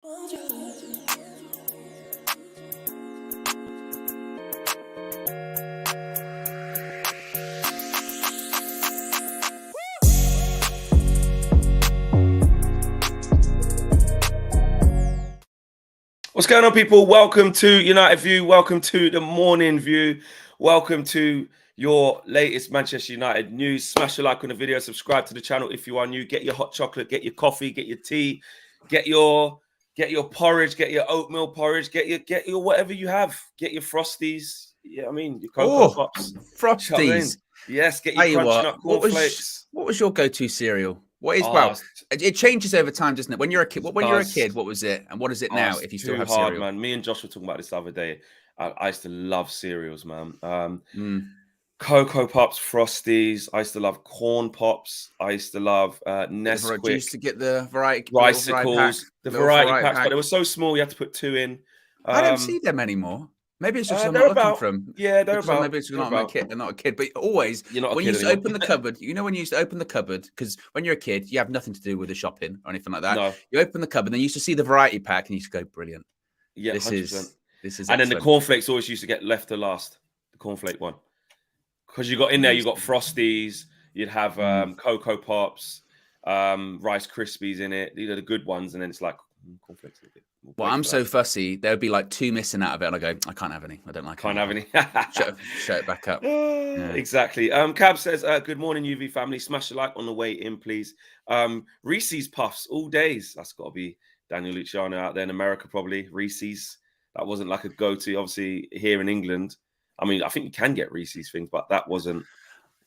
What's going on, people? Welcome to United View. Welcome to the Morning View. Welcome to your latest Manchester United news. Smash a like on the video. Subscribe to the channel if you are new. Get your hot chocolate. Get your coffee. Get your tea. Get your porridge. Get your oatmeal porridge. Get your whatever you have. Get your frosties. Yeah, I mean your Cocoa Pops. Frosties. You know what I mean? Yes. Get your Crunch Nut cornflakes. What was your go-to cereal? What is it changes over time, doesn't it? When you're a kid, what was it, and what is it now? If you still have cereal, man. Me and Josh were talking about this the other day. I used to love cereals, man. Cocoa Pops, Frosties. I used to love Corn Pops. I used to love Nesquik. I used to get the variety variety packs, but they were so small you had to put 2 in. I don't see them anymore. Maybe it's just I'm they're not about, looking from. Yeah, they're about. Maybe it's not a kid. They're not a kid, but always you're not a when kid you used to anymore. open the cupboard. You know when you used to open the cupboard, because when you're a kid, you have nothing to do with the shopping or anything like that. No. You open the cupboard, and then you used to see the variety pack, and you used to go, brilliant. Yeah, this 100%. is. And excellent. Then the cornflakes always used to get left to last. The cornflake one, because you got in there, you got Frosties. You'd have Cocoa Pops, Rice Krispies in it. These are the good ones, and then it's like cornflakes. Well, I'm so fussy. There would be like 2 missing out of it, and I go, I can't have any. I don't like. Can't have any. Shut it back up. Yeah. Exactly. Cab says, "Good morning, UV family. Smash a like on the way in, please. Reese's Puffs all days. That's got to be Daniel Luciano out there in America, probably. Reese's. That wasn't like a go-to, obviously, here in England. I mean, I think you can get Reese's things, but that wasn't.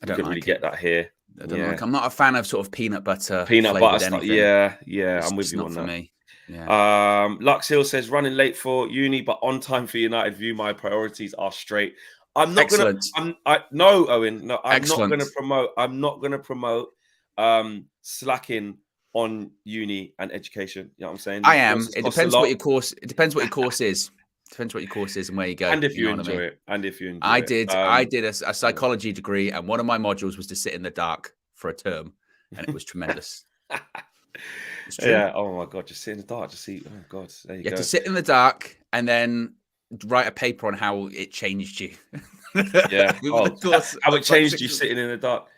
I don't really get that here. I don't like. I'm not a fan of sort of peanut butter. Stuff. Yeah. I'm with you on that. Me. Yeah. Lux Hill says, running late for uni, but on time for United View. My priorities are straight. I'm not Excellent. No, Owen. No, I'm Excellent. not gonna promote slacking on uni and education. You know what I'm saying? I am. It depends what your course. It depends what your course is. Depends what your course is and where you go. And if you enjoy it. And if you enjoy I it. did. I did a psychology degree, and one of my modules was to sit in the dark for a term, and it was tremendous. Yeah. Oh my God. Just sit in the dark. Just see. Oh God. There you go. You have to sit in the dark and then write a paper on how it changed you. Yeah. How it changed you sitting in the dark.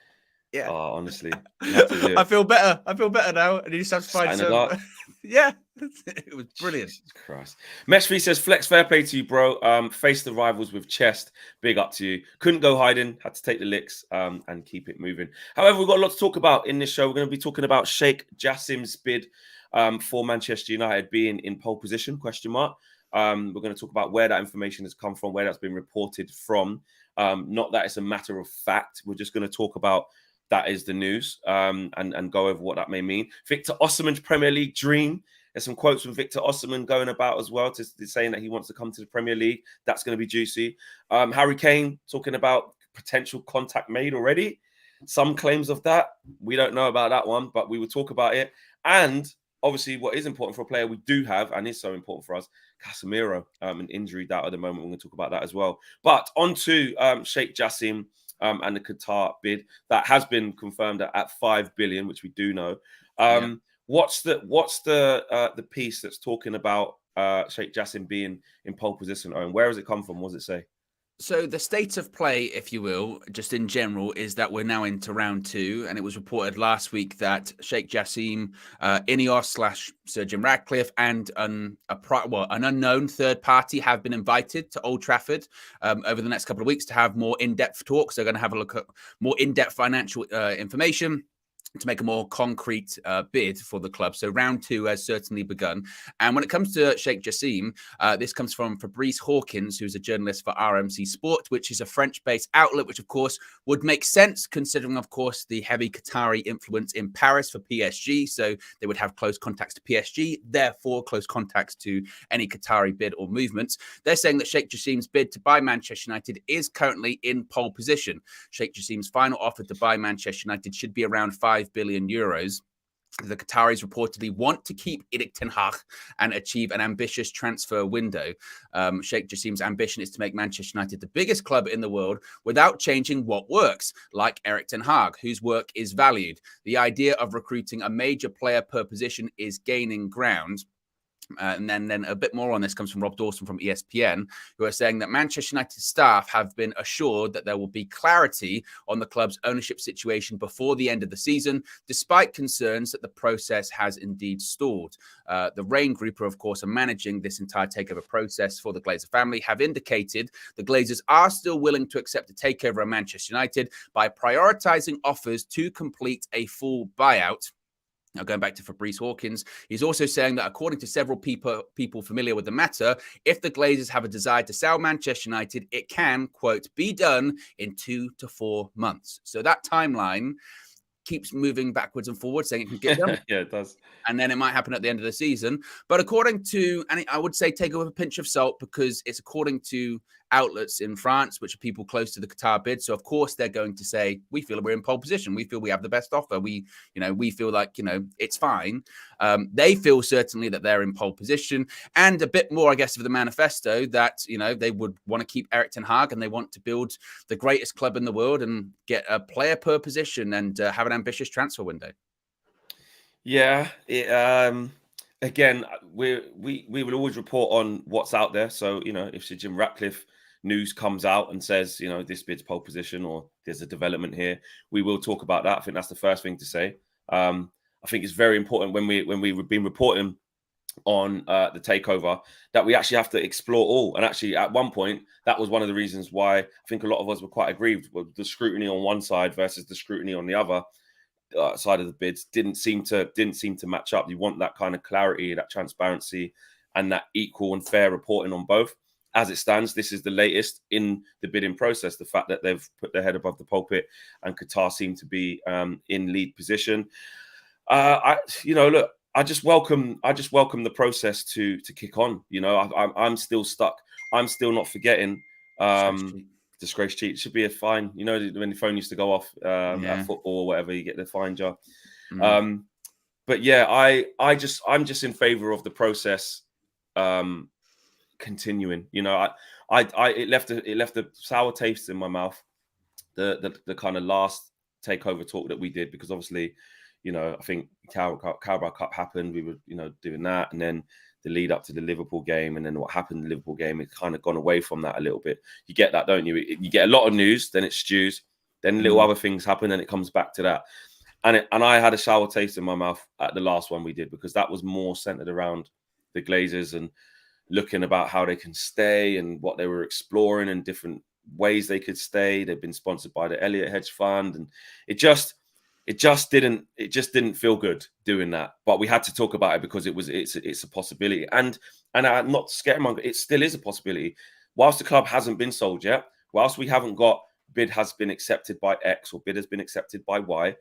Yeah. Oh, honestly. I feel better. I feel better now. And you just have to find some. Yeah. It was brilliant. Jesus Christ. Meshvi says, flex, fair play to you, bro. Face the rivals with chest. Big up to you. Couldn't go hiding. Had to take the licks and keep it moving. However, we've got a lot to talk about in this show. We're going to be talking about Sheikh Jassim's bid for Manchester United being in pole position, ? We're going to talk about where that information has come from, where that's been reported from. Not that it's a matter of fact. We're just going to talk about that is the news and go over what that may mean. Victor Osimhen's Premier League dream. There's some quotes from Victor Osimhen going about as well, saying that he wants to come to the Premier League. That's going to be juicy. Harry Kane talking about potential contact made already. Some claims of that. We don't know about that one, but we will talk about it. And obviously, what is important for a player we do have, and is so important for us, Casemiro, an injury doubt at the moment. We're going to talk about that as well. But on to Sheikh Jassim and the Qatar bid that has been confirmed at 5 billion, which we do know. What's the piece that's talking about Sheikh Jassim being in pole position, Owen? Where has it come from? What does it say? So the state of play, if you will, just in general, is that we're now into round 2, and it was reported last week that Sheikh Jassim, Ineos / Sir Jim Ratcliffe, and an unknown third party have been invited to Old Trafford over the next couple of weeks to have more in-depth talks. They're going to have a look at more in-depth financial information to make a more concrete bid for the club. So round 2 has certainly begun. And when it comes to Sheikh Jassim, this comes from Fabrice Hawkins, who's a journalist for RMC Sport, which is a French-based outlet, which of course would make sense considering, of course, the heavy Qatari influence in Paris for PSG. So they would have close contacts to PSG, therefore close contacts to any Qatari bid or movements. They're saying that Sheikh Jassim's bid to buy Manchester United is currently in pole position. Sheikh Jassim's final offer to buy Manchester United should be around 5 billion euros. The Qataris reportedly want to keep Erik ten Hag and achieve an ambitious transfer window. Sheikh Jassim's ambition is to make Manchester United the biggest club in the world without changing what works, like Erik ten Hag, whose work is valued. The idea of recruiting a major player per position is gaining ground. and then a bit more on this comes from Rob Dawson from ESPN, who are saying that Manchester United staff have been assured that there will be clarity on the club's ownership situation before the end of the season, despite concerns that the process has indeed stalled. The Rain Group, who of course are managing this entire takeover process for the Glazer family, have indicated the Glazers are still willing to accept a takeover of Manchester United by prioritizing offers to complete a full buyout. Now, going back to Fabrice Hawkins, he's also saying that according to several people familiar with the matter, if the Glazers have a desire to sell Manchester United, it can, quote, be done in 2 to 4 months. So that timeline keeps moving backwards and forwards, saying it can get done. Yeah, it does. And then it might happen at the end of the season. But according to, and I would say take it with a pinch of salt, because it's according to outlets in France, which are people close to the Qatar bid. So of course they're going to say, we feel we're in pole position. We feel we have the best offer. We feel like, it's fine. They feel certainly that they're in pole position, and a bit more, I guess, of the manifesto that, they would want to keep Erik ten Hag, and they want to build the greatest club in the world and get a player per position and have an ambitious transfer window. Yeah. Again, we will always report on what's out there. So, if Sir Jim Ratcliffe news comes out and says, this bid's pole position or there's a development here, we will talk about that. I think that's the first thing to say. I think it's very important when we've been reporting on the takeover that we actually have to explore all. And actually, at one point, that was one of the reasons why I think a lot of us were quite aggrieved with the scrutiny on one side versus the scrutiny on the other side of the bids. Didn't seem to match up. You want that kind of clarity, that transparency, and that equal and fair reporting on both. As it stands, this is the latest in the bidding process. The fact that they've put their head above the pulpit and Qatar seem to be in lead position. Look, I just welcome the process to kick on. I'm still stuck. I'm still not forgetting. Disgrace cheat should be a fine. When the phone used to go off at football or whatever, you get the fine jar. But yeah, I'm just in favor of the process continuing. It left a sour taste in my mouth. The kind of last takeover talk that we did, because obviously, I think Carabao Cup happened. We were doing that, and then the lead up to the Liverpool game, and then what happened in the Liverpool game, it's kind of gone away from that a little bit. You get that, don't you? You get a lot of news, then it stews, then little other things happen, and it comes back to that. And I had a sour taste in my mouth at the last one we did, because that was more centered around the Glazers and looking about how they can stay and what they were exploring and different ways they could stay. They've been sponsored by the Elliott Hedge Fund, and it just didn't feel good doing that. But we had to talk about it because it's a possibility. And I'm not scaremonger, it still is a possibility. Whilst the club hasn't been sold yet, whilst we haven't got bid has been accepted by X or bid has been accepted by Y,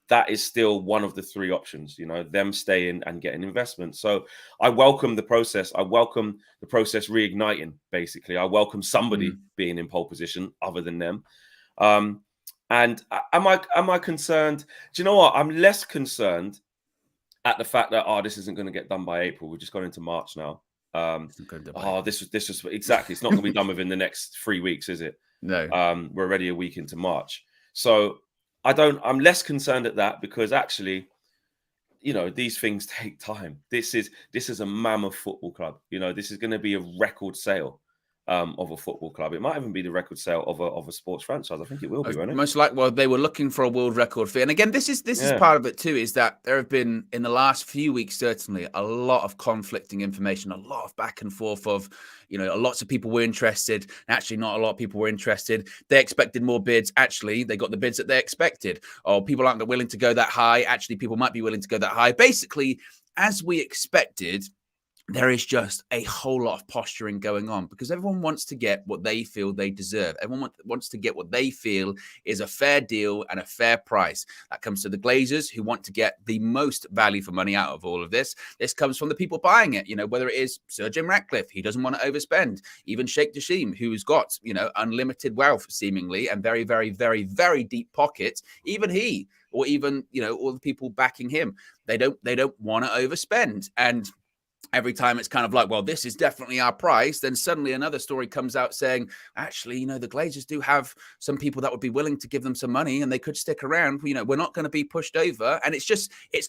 that is still one of the three options, them staying and getting investment. So I welcome the process. I welcome the process reigniting, basically. I welcome somebody being in pole position other than them. And am I concerned? Do you know what? I'm less concerned at the fact that this isn't going to get done by April. We've just gone into March now. This was exactly. It's not going to be done within the next 3 weeks, is it? No. We're already a week into March, so I'm less concerned at that, because actually, these things take time. This is a mammoth football club. This is going to be a record sale of a football club. It might even be the record sale of a sports franchise. I think it will be, won't it? Most likely. Well, they were looking for a world record fee. And again, this is part of it too, is that there have been, in the last few weeks, certainly a lot of conflicting information, a lot of back and forth of, lots of people were interested. Actually, not a lot of people were interested. They expected more bids. Actually, they got the bids that they expected. Or people aren't willing to go that high. Actually, people might be willing to go that high. Basically, as we expected, there is just a whole lot of posturing going on, because everyone wants to get what they feel they deserve. Everyone wants to get what they feel is a fair deal and a fair price. That comes to the Glazers, who want to get the most value for money out of all of this. This comes from the people buying it, whether it is Sir Jim Ratcliffe, he doesn't want to overspend. Even Sheikh Jassim, who's got, unlimited wealth, seemingly, and very, very, very, very deep pockets. Even he, or even, all the people backing him, they don't want to overspend. And every time it's kind of like, well, this is definitely our price, then suddenly another story comes out saying, actually, the Glazers do have some people that would be willing to give them some money and they could stick around. We're not going to be pushed over. And it's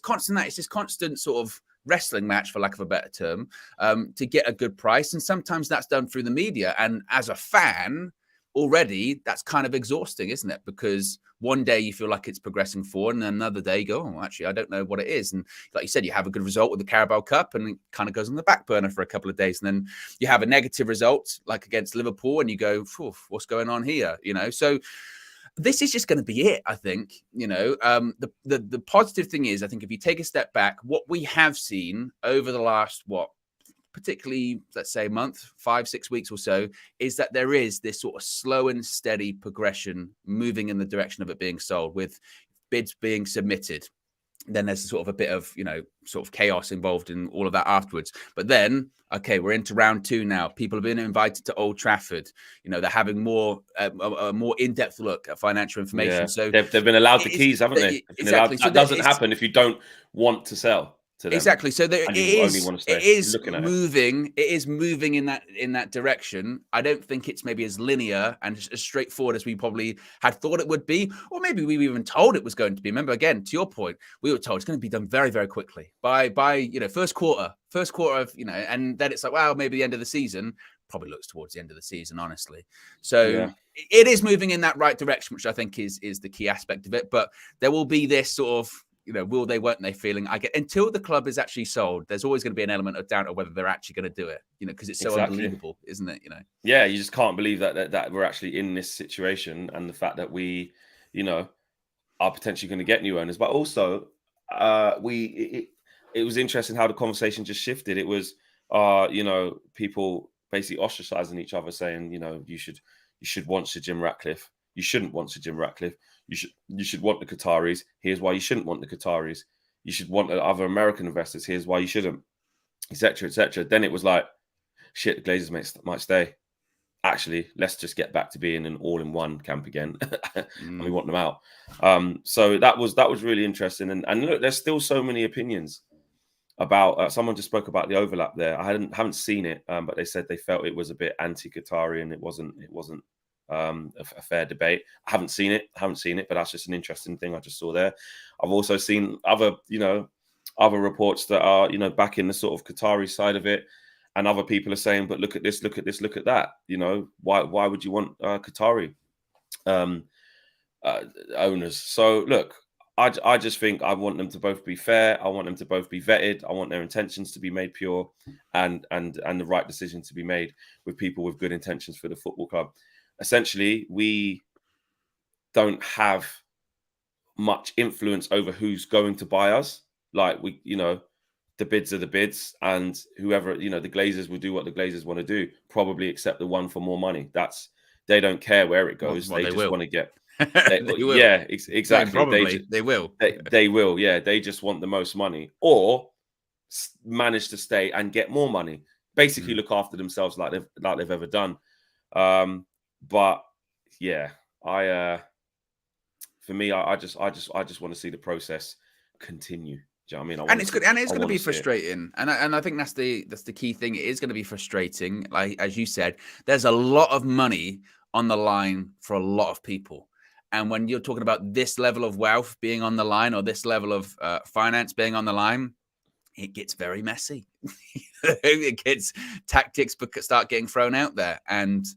constant that. It's this constant sort of wrestling match, for lack of a better term, to get a good price. And sometimes that's done through the media. And as a fan, already that's kind of exhausting, isn't it? Because one day you feel like it's progressing forward, and then another day you go, oh, actually, I don't know what it is. And like you said, you have a good result with the Carabao Cup and it kind of goes on the back burner for a couple of days. And then you have a negative result like against Liverpool and you go, what's going on here? So this is just going to be it, I think. The positive thing is, I think if you take a step back, what we have seen over the last, particularly, let's say, month, 5-6 weeks or so, is that there is this sort of slow and steady progression moving in the direction of it being sold, with bids being submitted. Then there's sort of a bit of, sort of chaos involved in all of that afterwards. But then, okay, we're into round 2 now. People have been invited to Old Trafford. They're having a more in-depth look at financial information. Yeah. So they've been allowed the keys, haven't they? Exactly. That doesn't happen if you don't want to sell. Exactly. So it is moving in that direction. I don't think it's maybe as linear and as straightforward as we probably had thought it would be, or maybe we were even told it was going to be. Remember, again, to your point, we were told it's going to be done very, very quickly by first quarter of, and then it's like, wow, maybe the end of the season. Probably looks towards the end of the season, honestly. So it is moving in that right direction, which I think is the key aspect of it. But there will be this sort of, will they, won't they feeling, until the club is actually sold, there's always going to be an element of doubt of whether they're actually going to do it, because it's so unbelievable, isn't it? Yeah, you just can't believe that we're actually in this situation, and the fact that we, are potentially going to get new owners. But also, it was interesting how the conversation just shifted. It was, people basically ostracizing each other, saying, you should want Sir Jim Ratcliffe. You shouldn't want Sir Jim Ratcliffe. You should want the Qataris. Here's why you shouldn't want the Qataris. You should want the other American investors. Here's why you shouldn't, etc., etc. Then it was like, shit, the Glazers might stay. Actually, let's just get back to being an all-in-one camp again, and we want them out. So that was really interesting. And look, there's still so many opinions about. Someone just spoke about the overlap there. I haven't seen it, but they said they felt it was a bit anti-Qatari, and it wasn't a fair debate. I haven't seen it, but that's just an interesting thing I just saw there. I've also seen other reports that are, back in the sort of Qatari side of it, and other people are saying, but look at this, look at this, look at that. Why would you want Qatari owners? So look, I just think I want them to both be fair. I want them to both be vetted. I want their intentions to be made pure, and the right decision to be made with people with good intentions for the football club. Essentially, we don't have much influence over who's going to buy us. Like, the bids are the bids, and whoever, the Glazers will do what the Glazers want to do, probably accept the one for more money. They don't care where it goes. They just want to get. They will. Yeah, exactly. Probably they will. They will. Yeah, they just want the most money, or manage to stay and get more money. Basically, look after themselves like they've ever done. But yeah, for me, I just want to see the process continue. Do you know what I mean? And it's good, and it's going to be frustrating. And I think that's the key thing. It is going to be frustrating. Like, as you said, there's a lot of money on the line for a lot of people. And when you're talking about this level of wealth being on the line, or this level of finance being on the line, it gets very messy. It gets tactics start getting thrown out there. And,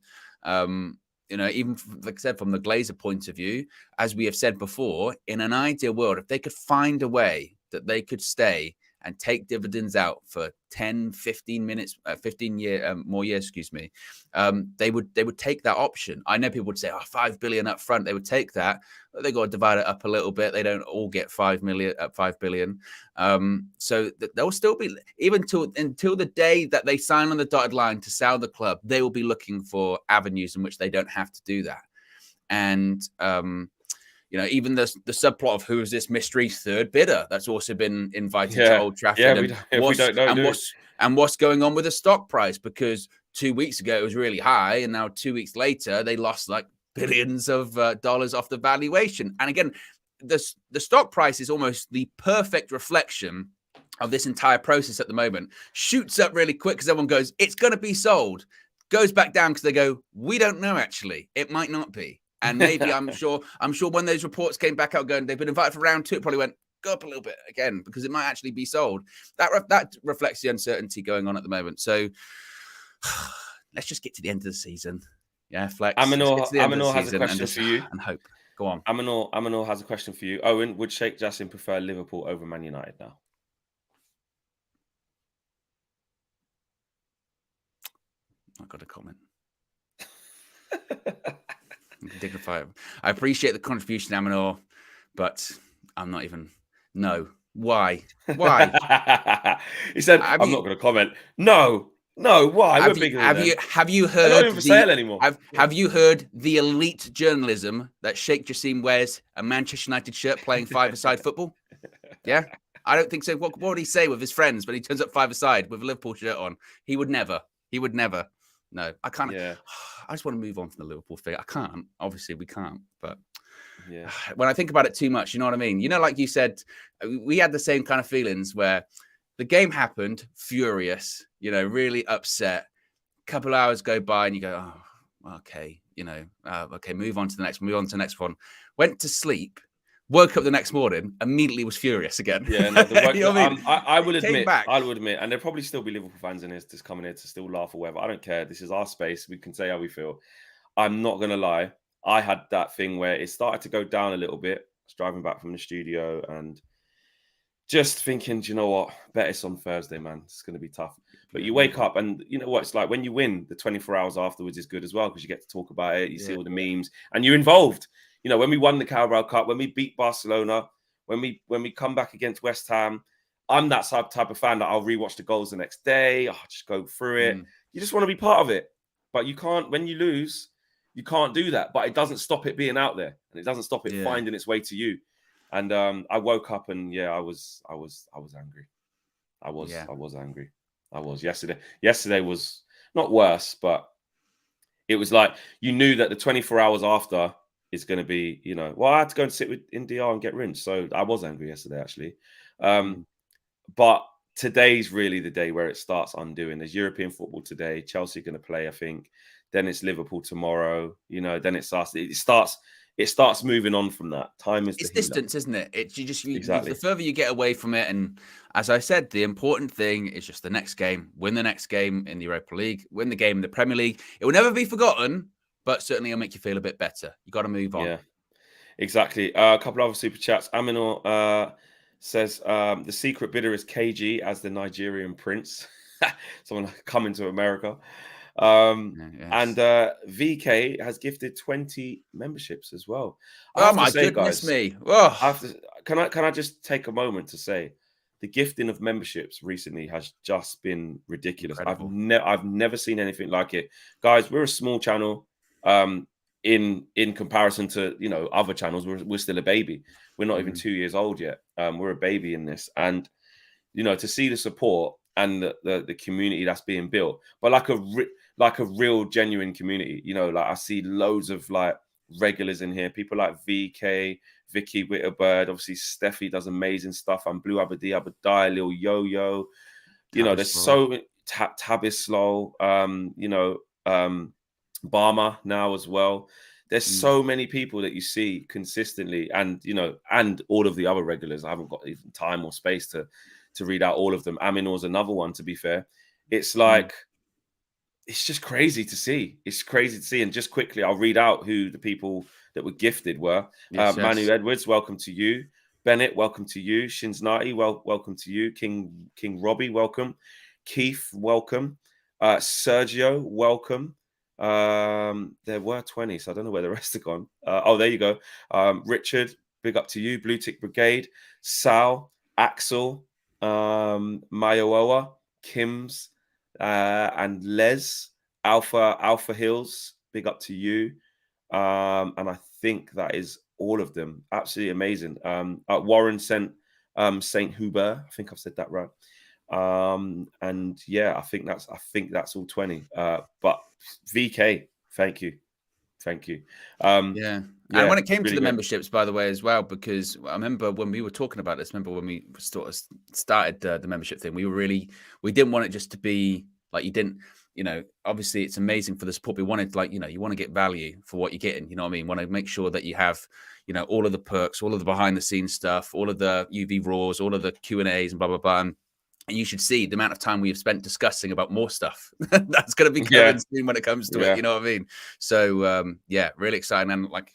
even like I said, from the Glazer point of view, as we have said before, in an ideal world, if they could find a way that they could stay and take dividends out for 10, 15 minutes, 15 more years, they would take that option. I know people would say, 5 billion up front, they would take that. But they got to divide it up a little bit. They don't all get 5 billion. So they'll still be, even until the day that they sign on the dotted line to sell the club, they will be looking for avenues in which they don't have to do that. And, even the subplot of who is this mystery third bidder that's also been invited to Old Trafford. Yeah, we don't know. And what's going on with the stock price? Because 2 weeks ago it was really high, and now 2 weeks later they lost like billions of dollars off the valuation. And again, the stock price is almost the perfect reflection of this entire process at the moment. Shoots up really quick because everyone goes, it's going to be sold. Goes back down because they go, we don't know, actually. It might not be. And maybe I'm sure when those reports came back out going, they've been invited for round 2, it probably went, go up a little bit again because it might actually be sold. That reflects the uncertainty going on at the moment. So let's just get to the end of the season. Yeah, Flex. Aminor has a question for you. And hope. Go on. Aminor has a question for you. Owen, would Sheikh Jassim prefer Liverpool over Man United now? I've got a comment. Dignified. I appreciate the contribution, Aminor, but I'm not even. No. Why? He said, I'm not going to comment. No. Why? Have you heard? They're not even for sale anymore. Have you heard the elite journalism that Sheikh Jassim wears a Manchester United shirt playing five-a-side football? Yeah, I don't think so. What would he say with his friends when he turns up five-a-side with a Liverpool shirt on? He would never. No, I can't. Yeah. I just want to move on from the Liverpool thing. I can't. Obviously, we can't. But yeah, when I think about it too much, you know what I mean? You know, like you said, we had the same kind of feelings where the game happened, furious, you know, really upset. A couple of hours go by and you go, oh, okay, you know, okay, move on to the next one. Went to sleep. Woke up the next morning, immediately was furious again. Yeah, no, you know what I mean? I will admit, and there'll probably still be Liverpool fans in here just coming here to still laugh or whatever. I don't care. This is our space. We can say how we feel. I'm not going to lie. I had that thing where it started to go down a little bit. I was driving back from the studio and just thinking, do you know what? Bet it's on Thursday, man. It's going to be tough. But you wake up and you know what it's like when you win, the 24 hours afterwards is good as well because you get to talk about it. You see all the memes and you're involved. You know, when we won the Carabao Cup, when we beat Barcelona, when we come back against West Ham, I'm that type of fan that I'll rewatch the goals the next day. I'll just go through it. You just want to be part of it. But you can't, when you lose, you can't do that. But it doesn't stop it being out there. And it doesn't stop it finding its way to you. And I woke up and I was angry. I was angry. I was yesterday. Yesterday was not worse, but it was like you knew that the 24 hours after is going to be, you know, well, I had to go and sit in DR and get rinsed. So I was angry yesterday, actually. But today's really the day where it starts undoing. There's European football today. Chelsea going to play, I think. Then it's Liverpool tomorrow. You know, then it starts moving on from that. Time is it's distance, isn't it? It's exactly. The further you get away from it, and as I said, the important thing is just the next game. Win the next game in the Europa League. Win the game in the Premier League. It will never be forgotten, but certainly it'll make you feel a bit better. You got to move on. Yeah, exactly. A couple of other super chats. Aminor says the secret bidder is KG as the Nigerian prince. Someone coming to America. And VK has gifted 20 memberships as well. Oh my goodness me! Oh. Can I just take a moment to say the gifting of memberships recently has just been ridiculous. Incredible. I've never seen anything like it, guys. We're a small channel. In comparison to other channels, we're still a baby. We're not even 2 years old yet. We're a baby in this, and to see the support and the community that's being built, but like a real genuine community. Like I see loads of like regulars in here, people like VK, Vicky Witterbird, obviously Steffi does amazing stuff, and Blue Abadai, Lil Yo-Yo. There's so Tabislow, Barma now as well. There's so many people that you see consistently, and and all of the other regulars. I haven't got even time or space to read out all of them. Aminor's another one, to be fair. It's like it's just crazy to see. It's crazy to see. And just quickly, I'll read out who the people that were gifted were. Manu Edwards, welcome to you. Bennett, welcome to you. Shinsnati, welcome to you. King Robbie, welcome. Keith, welcome. Sergio, welcome. There were 20, so I don't know where the rest are gone. There you go. Richard, big up to you. Blue Tick Brigade, Sal, Axel, Mayoa, Kims, and Les, Alpha Hills, big up to you. And I think that is all of them. Absolutely amazing. Warren sent Saint Hubert. I think I've said that right. And yeah, I think that's all 20. But VK, thank you. Thank you. Yeah. And Yeah, when it came to really the great. memberships, by the way, as well, because I remember when we were talking about this, remember when we sort of started the membership thing, we didn't want it just to be like, you didn't, obviously it's amazing for the support. We wanted, like, you want to get value for what you're getting, you know what I mean? Want to make sure that you have, all of the perks, all of the behind the scenes stuff, all of the UV Raws, all of the Q&As and blah, blah, blah. And you should see the amount of time we have spent discussing about more stuff that's going to be coming soon when it comes to it. You know what I mean? So, yeah, really exciting. And like,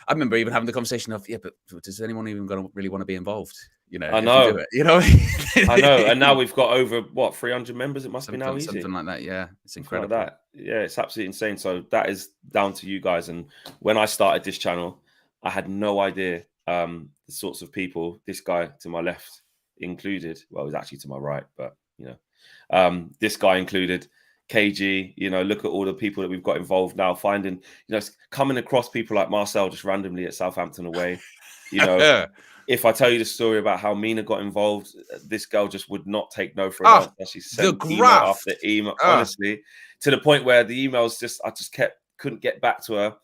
I remember even having the conversation of, but does anyone even going to really want to be involved? I If know. you do it, you know what I mean? I know. And now we've got over 300 members. It must be now easy. Something like that. Yeah. It's Something incredible. like that. Yeah, it's absolutely insane. So that is down to you guys. And when I started this channel, I had no idea the sorts of people, this guy to my left included. Well, he's actually to my right, but this guy included. KG, look at all the people that we've got involved now, finding, coming across people like Marcel just randomly at Southampton away. If I tell you the story about how Mina got involved, this girl just would not take no for an answer. She sent email after email, honestly, to the point where the emails I couldn't get back to her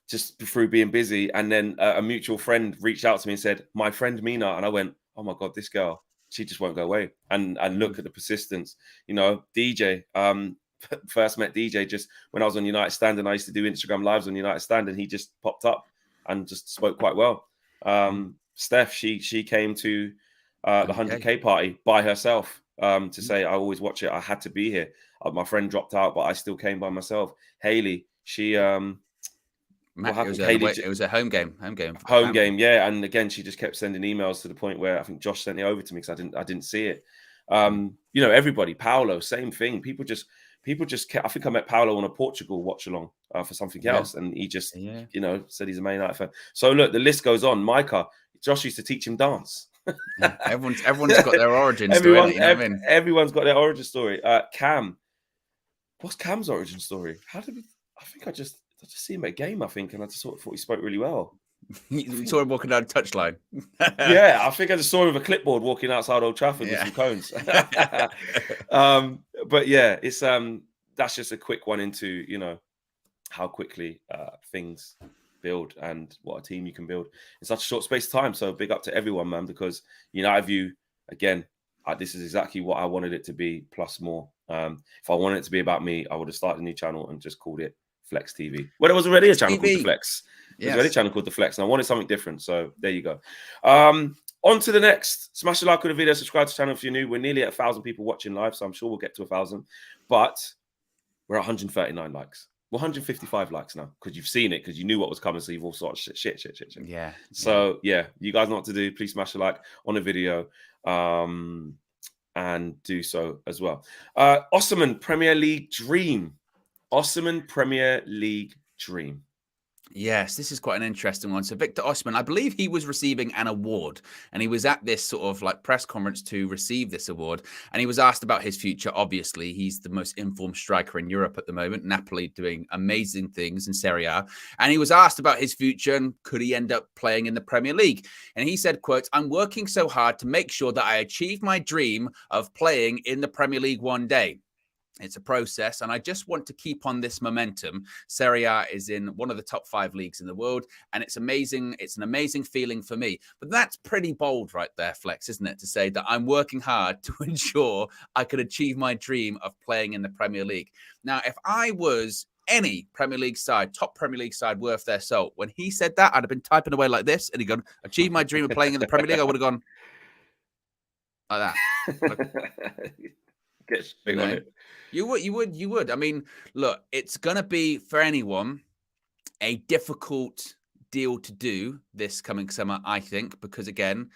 just through being busy. And then a mutual friend reached out to me and said, my friend Mina. And I went, oh my God, this girl, she just won't go away. And look at the persistence. DJ, first met DJ just when I was on United Stand, and I used to do Instagram lives on United Stand, and he just popped up and just spoke quite well. Steph, she came to the 100K party by herself to say, I always watch it. I had to be here. My friend dropped out, but I still came by myself. Haley, she it was a home game. Home game, yeah. And again, she just kept sending emails to the point where I think Josh sent it over to me because I didn't see it. Everybody, Paolo, same thing. People just kept, I think I met Paolo on a Portugal watch along for something else, and he just said he's a Man United fan. So look, the list goes on. Micah, Josh used to teach him dance. Everyone's got their origin story. Everyone's got their origin story. Cam, what's Cam's origin story? I just see him at a game, I think, and I just sort of thought he spoke really well. You saw him walking down the touchline. Yeah, I think I just saw him with a clipboard walking outside Old Trafford with some cones. But yeah, it's that's just a quick one into how quickly things build and what a team you can build in such a short space of time. So big up to everyone, man, because United View, again, this is exactly what I wanted it to be, plus more. If I wanted it to be about me, I would have started a new channel and just called it Flex TV. Well, there was already a channel called The Flex. There's already a channel called The Flex, and I wanted something different. So there you go. On to the next. Smash the like on the video, subscribe to the channel if you're new. We're nearly at 1,000 people watching live, so I'm sure we'll get to 1,000. But we're at 139 likes. We're 155 likes now because you've seen it, because you knew what was coming, so you've all sort of shit. Yeah. So yeah, you guys know what to do. Please smash the like on the video. And do so as well. Osimhen Premier League dream. Osimhen Premier League dream. Yes, this is quite an interesting one. So Victor Osimhen, I believe he was receiving an award, and he was at this sort of like press conference to receive this award, and he was asked about his future. Obviously, he's the most informed striker in Europe at the moment. Napoli doing amazing things in Serie A, and he was asked about his future and could he end up playing in the Premier League. And he said, quote, "I'm working so hard to make sure that I achieve my dream of playing in the Premier League one day. It's a process, and I just want to keep on this momentum. Serie A is in one of the top 5 leagues in the world, and it's amazing. It's an amazing feeling for me." But that's pretty bold right there, Flex, isn't it? To say that I'm working hard to ensure I could achieve my dream of playing in the Premier League. Now, if I was any Premier League side, top Premier League side worth their salt, when he said that, I'd have been typing away like this, and he'd gone, "Achieve my dream of playing in the Premier League." I would have gone like that. Get straight on it. You would. I mean, look, it's going to be, for anyone, a difficult deal to do this coming summer, I think, because, again,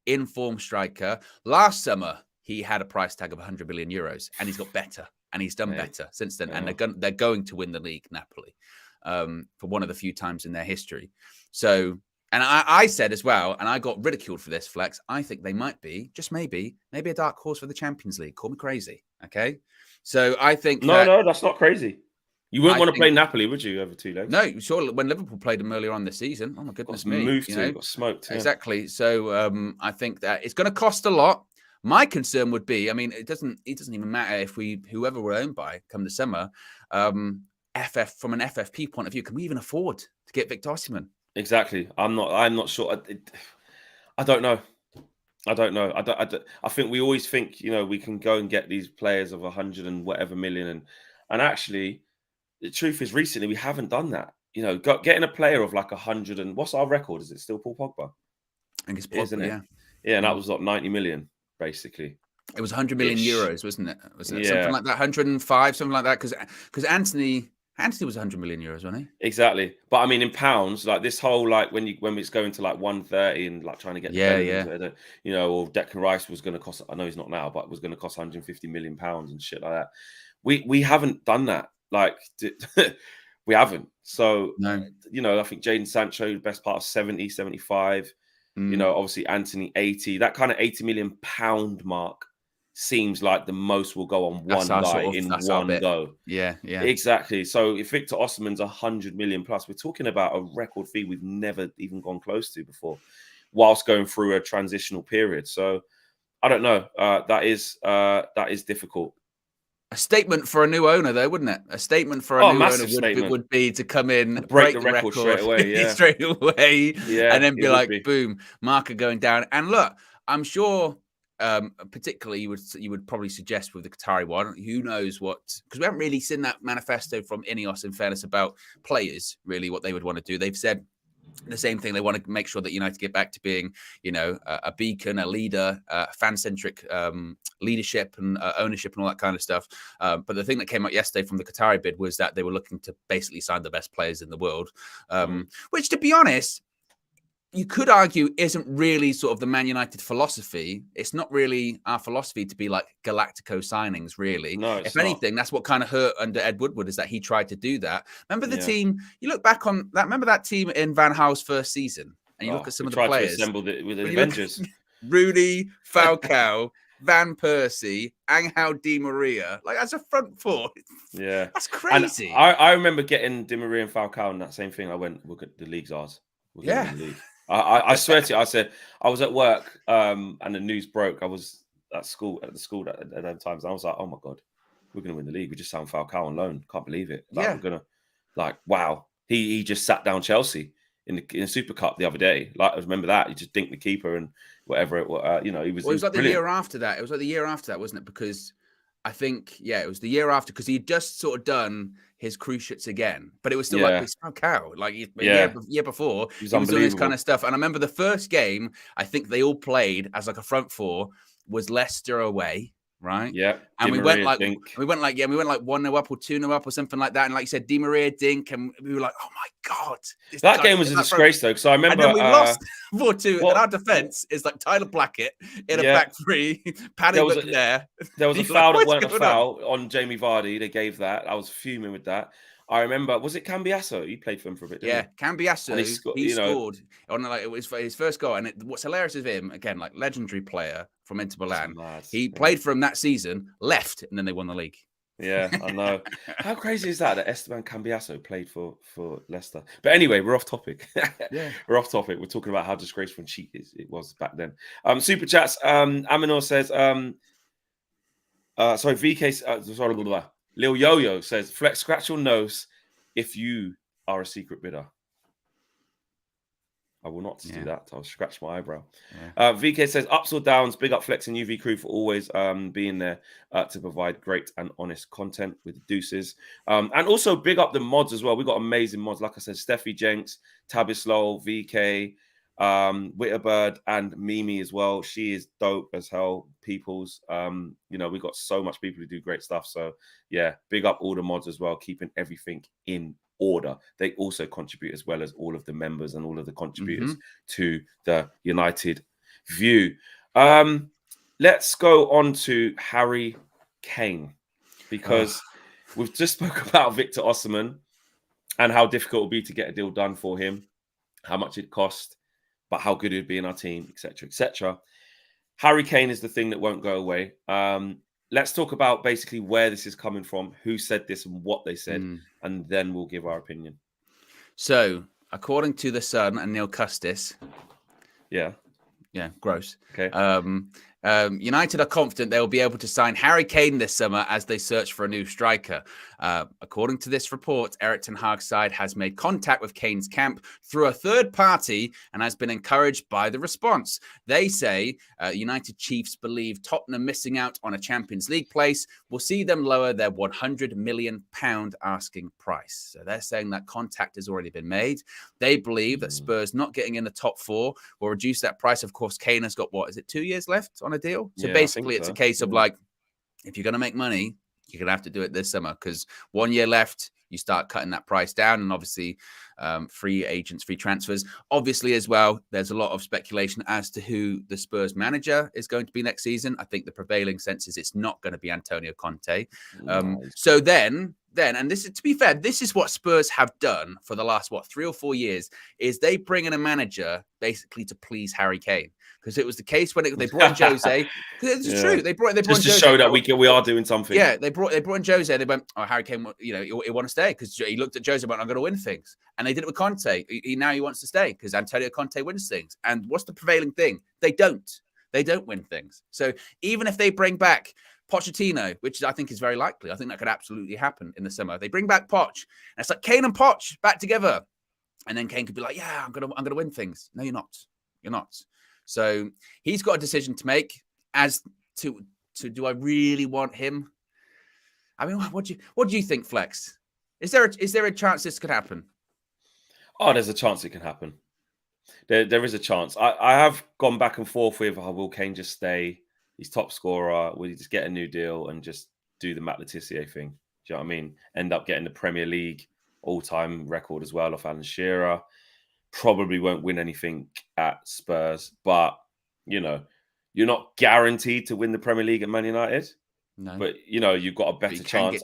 in-form striker. Last summer, he had a price tag of 100 million euros, and he's got better, and he's done better since then. And they're going to win the league, Napoli, for one of the few times in their history. So, and I said as well, and I got ridiculed for this, Flex, I think they might be, just maybe a dark horse for the Champions League. Call me crazy, okay? So I think no, that's not crazy. You wouldn't want to play Napoli, would you, over 2 legs? No, sure. When Liverpool played them earlier on this season, oh my goodness me, got smoked. Yeah. Exactly. So I think that it's going to cost a lot. My concern would be, I mean, it doesn't even matter if whoever we're owned by come the summer. from an FFP point of view, can we even afford to get Victor Osimhen? Exactly. I'm not sure. I don't know. I don't know. I think we always think, we can go and get these players of 100 and whatever million, and actually, the truth is, recently we haven't done that. Getting a player of like 100 and what's our record? Is it still Paul Pogba? I think it's Isn't Pogba, it? yeah. Yeah, and that was like 90 million, basically. It was 100 million Ish. euros, wasn't it? Was it Yeah. something like that? 105, something like that? Because Anthony was 100 million euros, wasn't he? Exactly. But I mean, in pounds, like this whole, like when it's going to like 130 and like trying to get the Bellinghams, or Declan Rice was going to cost, I know he's not now, but was going to cost 150 million pounds and shit like that. We haven't done that. Like, we haven't. So, No. I think Jadon Sancho, best part of 70, 75. Obviously Anthony 80. That kind of 80 million pound mark seems like the most will go on one guy in one go. Yeah. Exactly. So if Victor Osimhen's 100 million plus, we're talking about a record fee we've never even gone close to before, whilst going through a transitional period. So I don't know. That is difficult. A statement for a new owner, though, wouldn't it? A statement for a new owner would be to come in, break the record straight away, and then be like, boom, marker going down. And look, I'm sure, particularly you would probably suggest with the Qatari one, who knows what? Because we haven't really seen that manifesto from Ineos, in fairness, about players really what they would want to do. They've said the same thing. They want to make sure that United get back to being, a beacon, a leader, fan-centric leadership and ownership and all that kind of stuff. But the thing that came out yesterday from the Qatari bid was that they were looking to basically sign the best players in the world, which, to be honest, you could argue isn't really sort of the Man United philosophy. It's not really our philosophy to be like Galactico signings, really. No, if anything, that's what kind of hurt under Ed Woodward, is that he tried to do that. Remember the team? You look back on that. Remember that team in Van Gaal's first season, and you look at some of the players. To assemble with the Avengers. Rudy, Falcao, Van Persie, Angel Di Maria, like as a front four. Yeah, that's crazy. And I remember getting Di Maria and Falcao and that same thing. I went, look at the league's ours. We're going to win the league. I swear to you, I said, I was at work and the news broke. I was at the school at that times. I was like, oh my God, we're going to win the league. We just signed Falcao on loan. Can't believe it. Like, we're going to, wow. He just sat down Chelsea in the Super Cup the other day. Like, I remember that. He just dinked the keeper and whatever it was. He was. Well, it was like brilliant. The year after that. It was like the year after that, wasn't it? Because I think, it was the year after, because he'd just sort of done his cruciates again, but it was still like this Falcao. Like year before, he was doing this kind of stuff. And I remember the first game, I think they all played as like a front four, was Leicester away, right? Yeah. And we went like 1-0 up or 2-0 up or something like that. And like you said, Di Maria, Dink, and we were like, oh my God. That game was a disgrace though, because I remember. And then we lost 4-2. And our defense is like Tyler Blackett in a back three, Paddy McNair. There was a foul that wasn't a foul on Jamie Vardy. They gave that. I was fuming with that. I remember, was it Cambiasso? He played for him for a bit, didn't he? Cambiasso, he scored on it was his first goal. And what's hilarious of him, again, like legendary player from Inter Milan, he played for him that season, left, and then they won the league. Yeah, I know. How crazy is that Esteban Cambiasso played for Leicester? But anyway, we're off topic. We're off topic. We're talking about how disgraceful and cheap it was back then. Super chats. Aminor says, VK, Lil Yo-Yo says, Flex, scratch your nose if you are a secret bidder. I will not do that. I'll scratch my eyebrow. VK says, ups or downs, big up Flex and UV crew for always being there to provide great and honest content with the deuces. And also big up the mods as well. We've got amazing mods. Like I said, Steffi Jenks, Tabislol, VK, Witterbird, and Mimi as well. She is dope as hell, peoples. We've got so much people who do great stuff. So yeah, big up all the mods as well, keeping everything in order. They also contribute, as well as all of the members and all of the contributors to the United View. Let's go on to Harry Kane, because we've just spoke about Victor Osimhen and how difficult it will be to get a deal done for him, how much it cost, but how good it would be in our team, etc., etc. Harry Kane is the thing that won't go away. Let's talk about basically where this is coming from, who said this and what they said, and then we'll give our opinion. So, according to The Sun and Neil Custis, yeah, gross. Okay. United are confident they will be able to sign Harry Kane this summer as they search for a new striker. According to this report, Erik ten Hag's side has made contact with Kane's camp through a third party and has been encouraged by the response. They say United Chiefs believe Tottenham missing out on a Champions League place will see them lower their £100 million asking price. So they're saying that contact has already been made. They believe that Spurs not getting in the top four will reduce that price. Of course, Kane has got, 2 years left on a deal? So basically, it's a case of like, if you're going to make money, you're going to have to do it this summer, because 1 year left, you start cutting that price down. And obviously, free agents, free transfers. Obviously, as well, there's a lot of speculation as to who the Spurs manager is going to be next season. I think the prevailing sense is it's not going to be Antonio Conte. So then, and this is, to be fair, this is what Spurs have done for the last, 3 or 4 years, is they bring in a manager basically to please Harry Kane. Because it was the case when they brought in Jose. Because it's true. They brought just in to Jose, show that we are doing something. Yeah, they brought in Jose. They went, Harry Kane, he want to stay, because he looked at Jose and went, I'm going to win things. And they did it with Conte. Now he wants to stay because Antonio Conte wins things. And what's the prevailing thing? They don't win things. So even if they bring back Pochettino, which I think is very likely, I think that could absolutely happen in the summer. They bring back Poch, and it's like Kane and Poch back together, and then Kane could be like, "Yeah, I'm gonna win things." No, you're not. You're not. So he's got a decision to make as to do I really want him? I mean, what do you think, Flex? Is there a chance this could happen? Oh, there's a chance it can happen. There is a chance. I have gone back and forth with, will Kane just stay? He's top scorer. Will he just get a new deal and just do the Matt Letizia thing? Do you know what I mean? End up getting the Premier League all-time record as well off Alan Shearer. Probably won't win anything at Spurs, but you're not guaranteed to win the Premier League at Man United. No, but you've got a better chance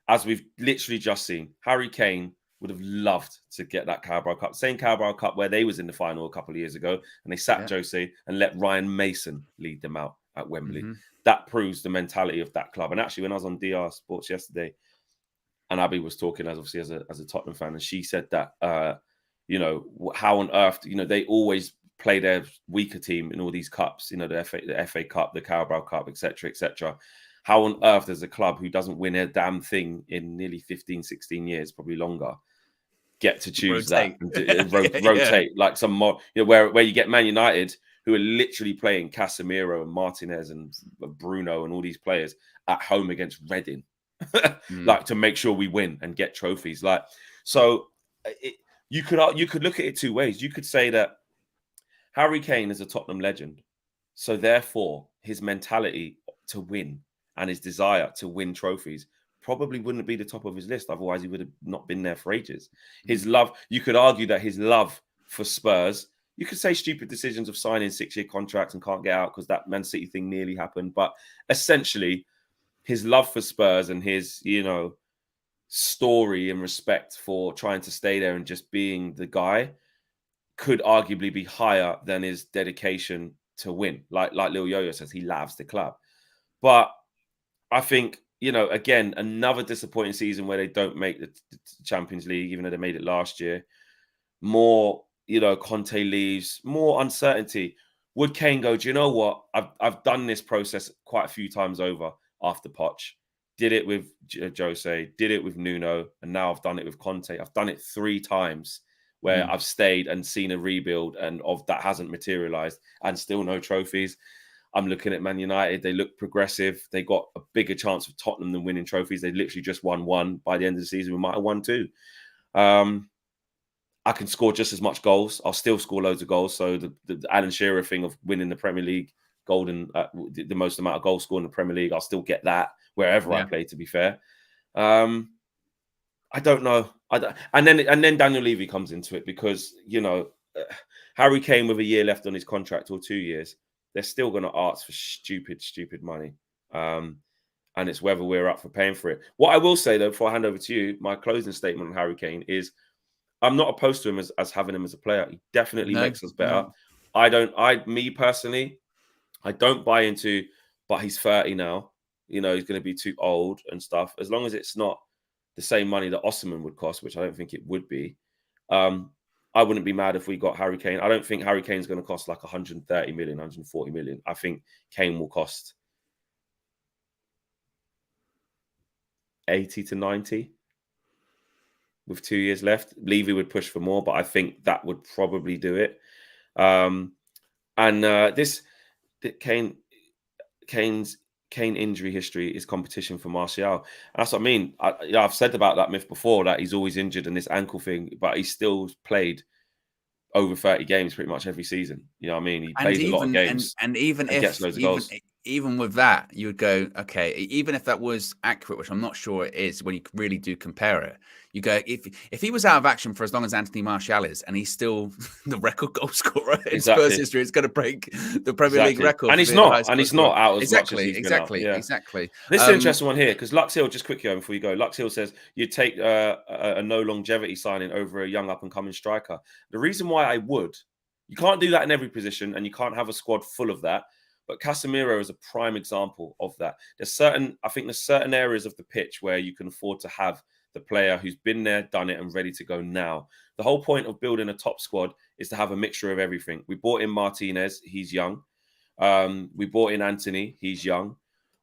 as we've literally just seen. Harry Kane would have loved to get that Carabao Cup, same Carabao Cup where they was in the final a couple of years ago, and they sacked Jose and let Ryan Mason lead them out at Wembley. That proves the mentality of that club. And actually, when I was on DR Sports yesterday, and Abby was talking as a Tottenham fan, and she said that how on earth, they always play their weaker team in all these cups, the FA Cup, the Carabao Cup, etc., etc. How on earth does a club who doesn't win a damn thing in nearly 15, 16 years, probably longer, get to choose rotate. That and rotate like some more, where you get Man United, who are literally playing Casemiro and Martinez and Bruno and all these players at home against Reading, like to make sure we win and get trophies. Like, so you could look at it two ways. You could say that Harry Kane is a Tottenham legend, so therefore his mentality to win and his desire to win trophies probably wouldn't be the top of his list. Otherwise, he would have not been there for ages. His love, you could argue that his love for Spurs, you could say stupid decisions of signing 6-year contracts and can't get out because that Man City thing nearly happened. But essentially, his love for Spurs and his, story and respect for trying to stay there and just being the guy could arguably be higher than his dedication to win. Like Lil Yo-Yo says, he loves the club. But I think, again, another disappointing season where they don't make the Champions League, even though they made it last year. More, Conte leaves, more uncertainty. Would Kane go, do you know what? I've done this process quite a few times over after Poch. Did it with Jose, did it with Nuno, and now I've done it with Conte. I've done it 3 times where I've stayed and seen a rebuild and of that hasn't materialized and still no trophies. I'm looking at Man United. They look progressive. They got a bigger chance of Tottenham than winning trophies. They literally just won 1. By the end of the season, we might have won 2. I can score just as much goals. I'll still score loads of goals. So the Alan Shearer thing of winning the Premier League, the most amount of goals scored in the Premier League, I'll still get that wherever I play, to be fair. I don't know. And then Daniel Levy comes into it because, Harry Kane with a year left on his contract or 2 years, they're still going to ask for stupid money. And it's whether we're up for paying for it. What I will say, though, before I hand over to you, my closing statement on Harry Kane is I'm not opposed to him as having him as a player. He definitely makes us better. No. Me personally, I don't buy into, but he's 30 now. He's going to be too old and stuff. As long as it's not the same money that Osimhen would cost, which I don't think it would be. I wouldn't be mad if we got Harry Kane. I don't think Harry Kane's going to cost like 130 million, 140 million. I think Kane will cost 80 to 90 with 2 years left. Levy would push for more, but I think that would probably do it. Kane's injury history is competition for Martial. And that's what I mean. I've said about that myth before, that he's always injured and this ankle thing, but he still played over 30 games pretty much every season. You know what I mean? He plays a lot of games and even and gets loads of goals. Even with that, you would go, okay, even if that was accurate, which I'm not sure it is when you really do compare it, you go, if he was out of action for as long as Anthony Martial is, and he's still the record goal scorer in Spurs history, it's going to break the Premier League record. And he's not out as much as he's exactly. This is an interesting one here, because Lux Hill, just quickly before you go, Lux Hill says you'd take a no longevity signing over a young up-and-coming striker. The reason why I would, you can't do that in every position, and you can't have a squad full of that. But Casemiro is a prime example of that. I think there's certain areas of the pitch where you can afford to have the player who's been there, done it, and ready to go now. The whole point of building a top squad is to have a mixture of everything. We brought in Martinez, he's young. We brought in Anthony, he's young.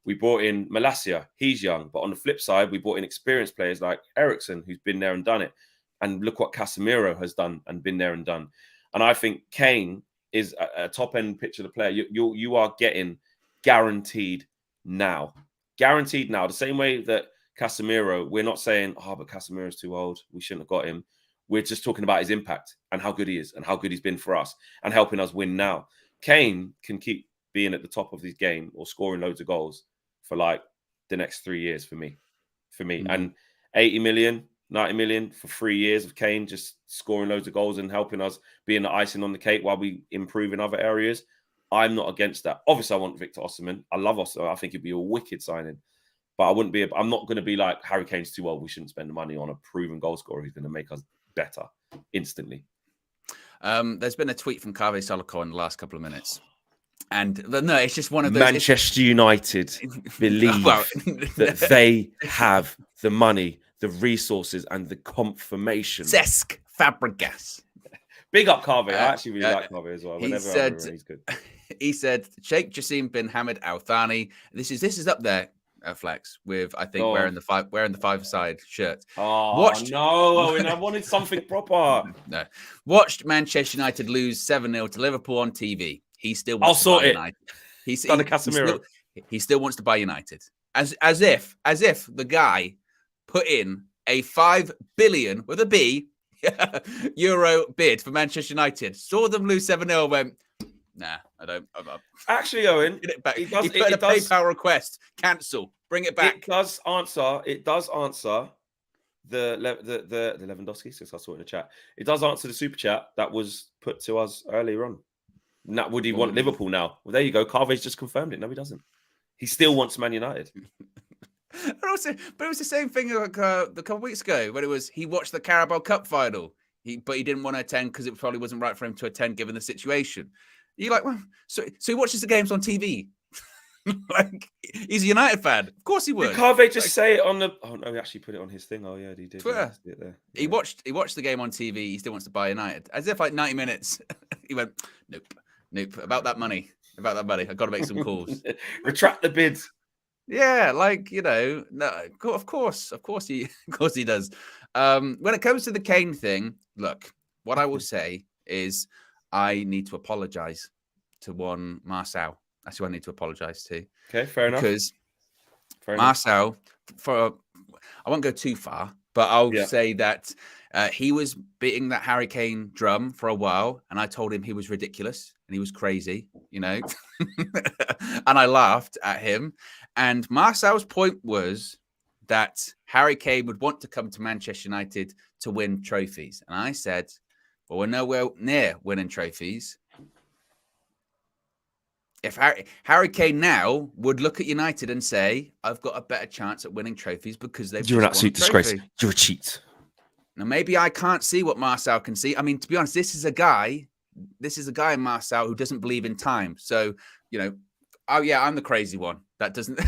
We brought in Malacia, he's young. But on the flip side, we brought in experienced players like Eriksen, who's been there and done it. And look what Casemiro has done and been there and done. And I think Kane is a top-end picture of the player. You are getting guaranteed now. Guaranteed now. The same way that Casemiro, we're not saying, but Casemiro's too old, we shouldn't have got him. We're just talking about his impact and how good he is and how good he's been for us and helping us win now. Kane can keep being at the top of his game or scoring loads of goals for like the next 3 years for me. And 80 million, 90 million for 3 years of Kane just scoring loads of goals and helping us being the icing on the cake while we improve in other areas. I'm not against that. Obviously, I want Victor Osimhen. I love Osimhen. I think it'd be a wicked signing. But I'm not going to be like, Harry Kane's too old, we shouldn't spend the money on a proven goal scorer who's going to make us better instantly. There's been a tweet from Kave Soloko in the last couple of minutes. And no, it's just one of those. Manchester United believe that they have the money, the resources, and the confirmation. Cesc Fabregas. Big up Kave. I actually really like Kave as well. He's good. He said, Sheikh Jassim bin Hamid Al Thani. This is up there, Flex, with I think wearing the five-side shirt. Owen, I wanted something proper. No. Watched Manchester United lose 7-0 to Liverpool on TV. He still wants to buy United. He still wants to buy United. As if the guy put in a 5 billion with a B euro bid for Manchester United. Saw them lose 7-0, went, nah, I don't. Actually, Owen, get it back. He put a PayPal request. Cancel. Bring it back. It does answer the Lewandowski, since I saw it in the chat. It does answer the super chat that was put to us earlier on. Now, would he want Liverpool now? Well, there you go. Carvey's just confirmed it. No, he doesn't. He still wants Man United. But it was the same thing like a couple of weeks ago when he watched the Carabao Cup final. But he didn't want to attend because it probably wasn't right for him to attend given the situation. You're like, well, so he watches the games on TV. Like, he's a United fan. Of course he would. Did Carvey just say it on the? Oh no, he actually put it on his thing. Oh yeah, he did. Twitter. Yeah, there. He watched the game on TV. He still wants to buy United, as if like 90 minutes. He went, nope. About that money. I've got to make some calls. Retract the bids. Yeah, like, no, of course he does. When it comes to the Kane thing, look, what I will say is I need to apologize to one Marcel. That's who I need to apologize to. Okay, fair enough. Because Marcel, I won't go too far, but I'll say that he was beating that Harry Kane drum for a while, and I told him he was ridiculous and he was crazy, and I laughed at him. And Marcel's point was that Harry Kane would want to come to Manchester United to win trophies. And I said, well, we're nowhere near winning trophies. If Harry Kane now would look at United and say, I've got a better chance at winning trophies because they've You're an absolute disgrace. You're a cheat. Now, maybe I can't see what Marcel can see. I mean, to be honest, this is a guy, Marcel, who doesn't believe in time. So, I'm the crazy one. That doesn't,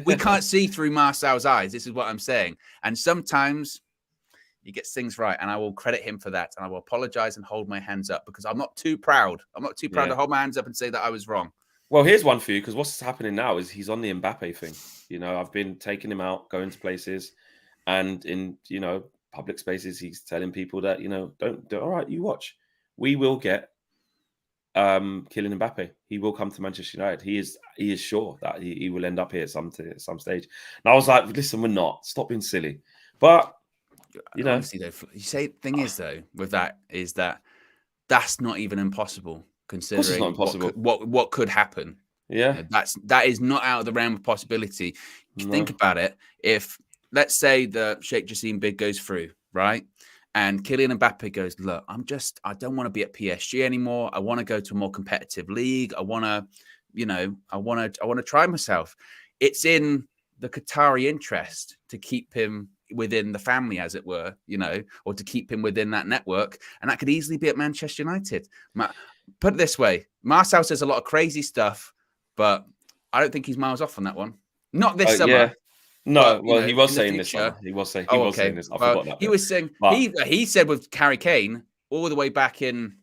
we can't see through Marcel's eyes. This is what I'm saying. And sometimes He gets things right, and I will credit him for that. And I will apologize and hold my hands up because I'm not too proud. I'm not too proud to hold my hands up and say that I was wrong. Well, here's one for you, because what's happening now is he's on the Mbappe thing. You know, I've been taking him out, going to places, and in, you know, public spaces, he's telling people that, you know, don't all right, you watch. We will get Kylian Mbappe. He will come to Manchester United. He is sure that he will end up here at some stage. And I was like, listen, we're not. Stop being silly. But you know, honestly, though, you say thing is though with that is that that's not even impossible considering it's not impossible. What could happen. Yeah, that is not out of the realm of possibility. Think about it. If let's say the Sheikh Jassim bid goes through, right? And Kylian Mbappe goes, look, I don't want to be at PSG anymore. I want to go to a more competitive league. I want to, you know, I want to try myself. It's in the Qatari interest to keep him within the family, as it were, you know, or to keep him within that network. And that could easily be at Manchester United. Put it this way, Marcel says a lot of crazy stuff, but I don't think he's miles off on that one. Not this summer. Yeah. No, but, well, know, he was saying this. He was saying this. I forgot that. He was saying he said with Harry Kane all the way back in.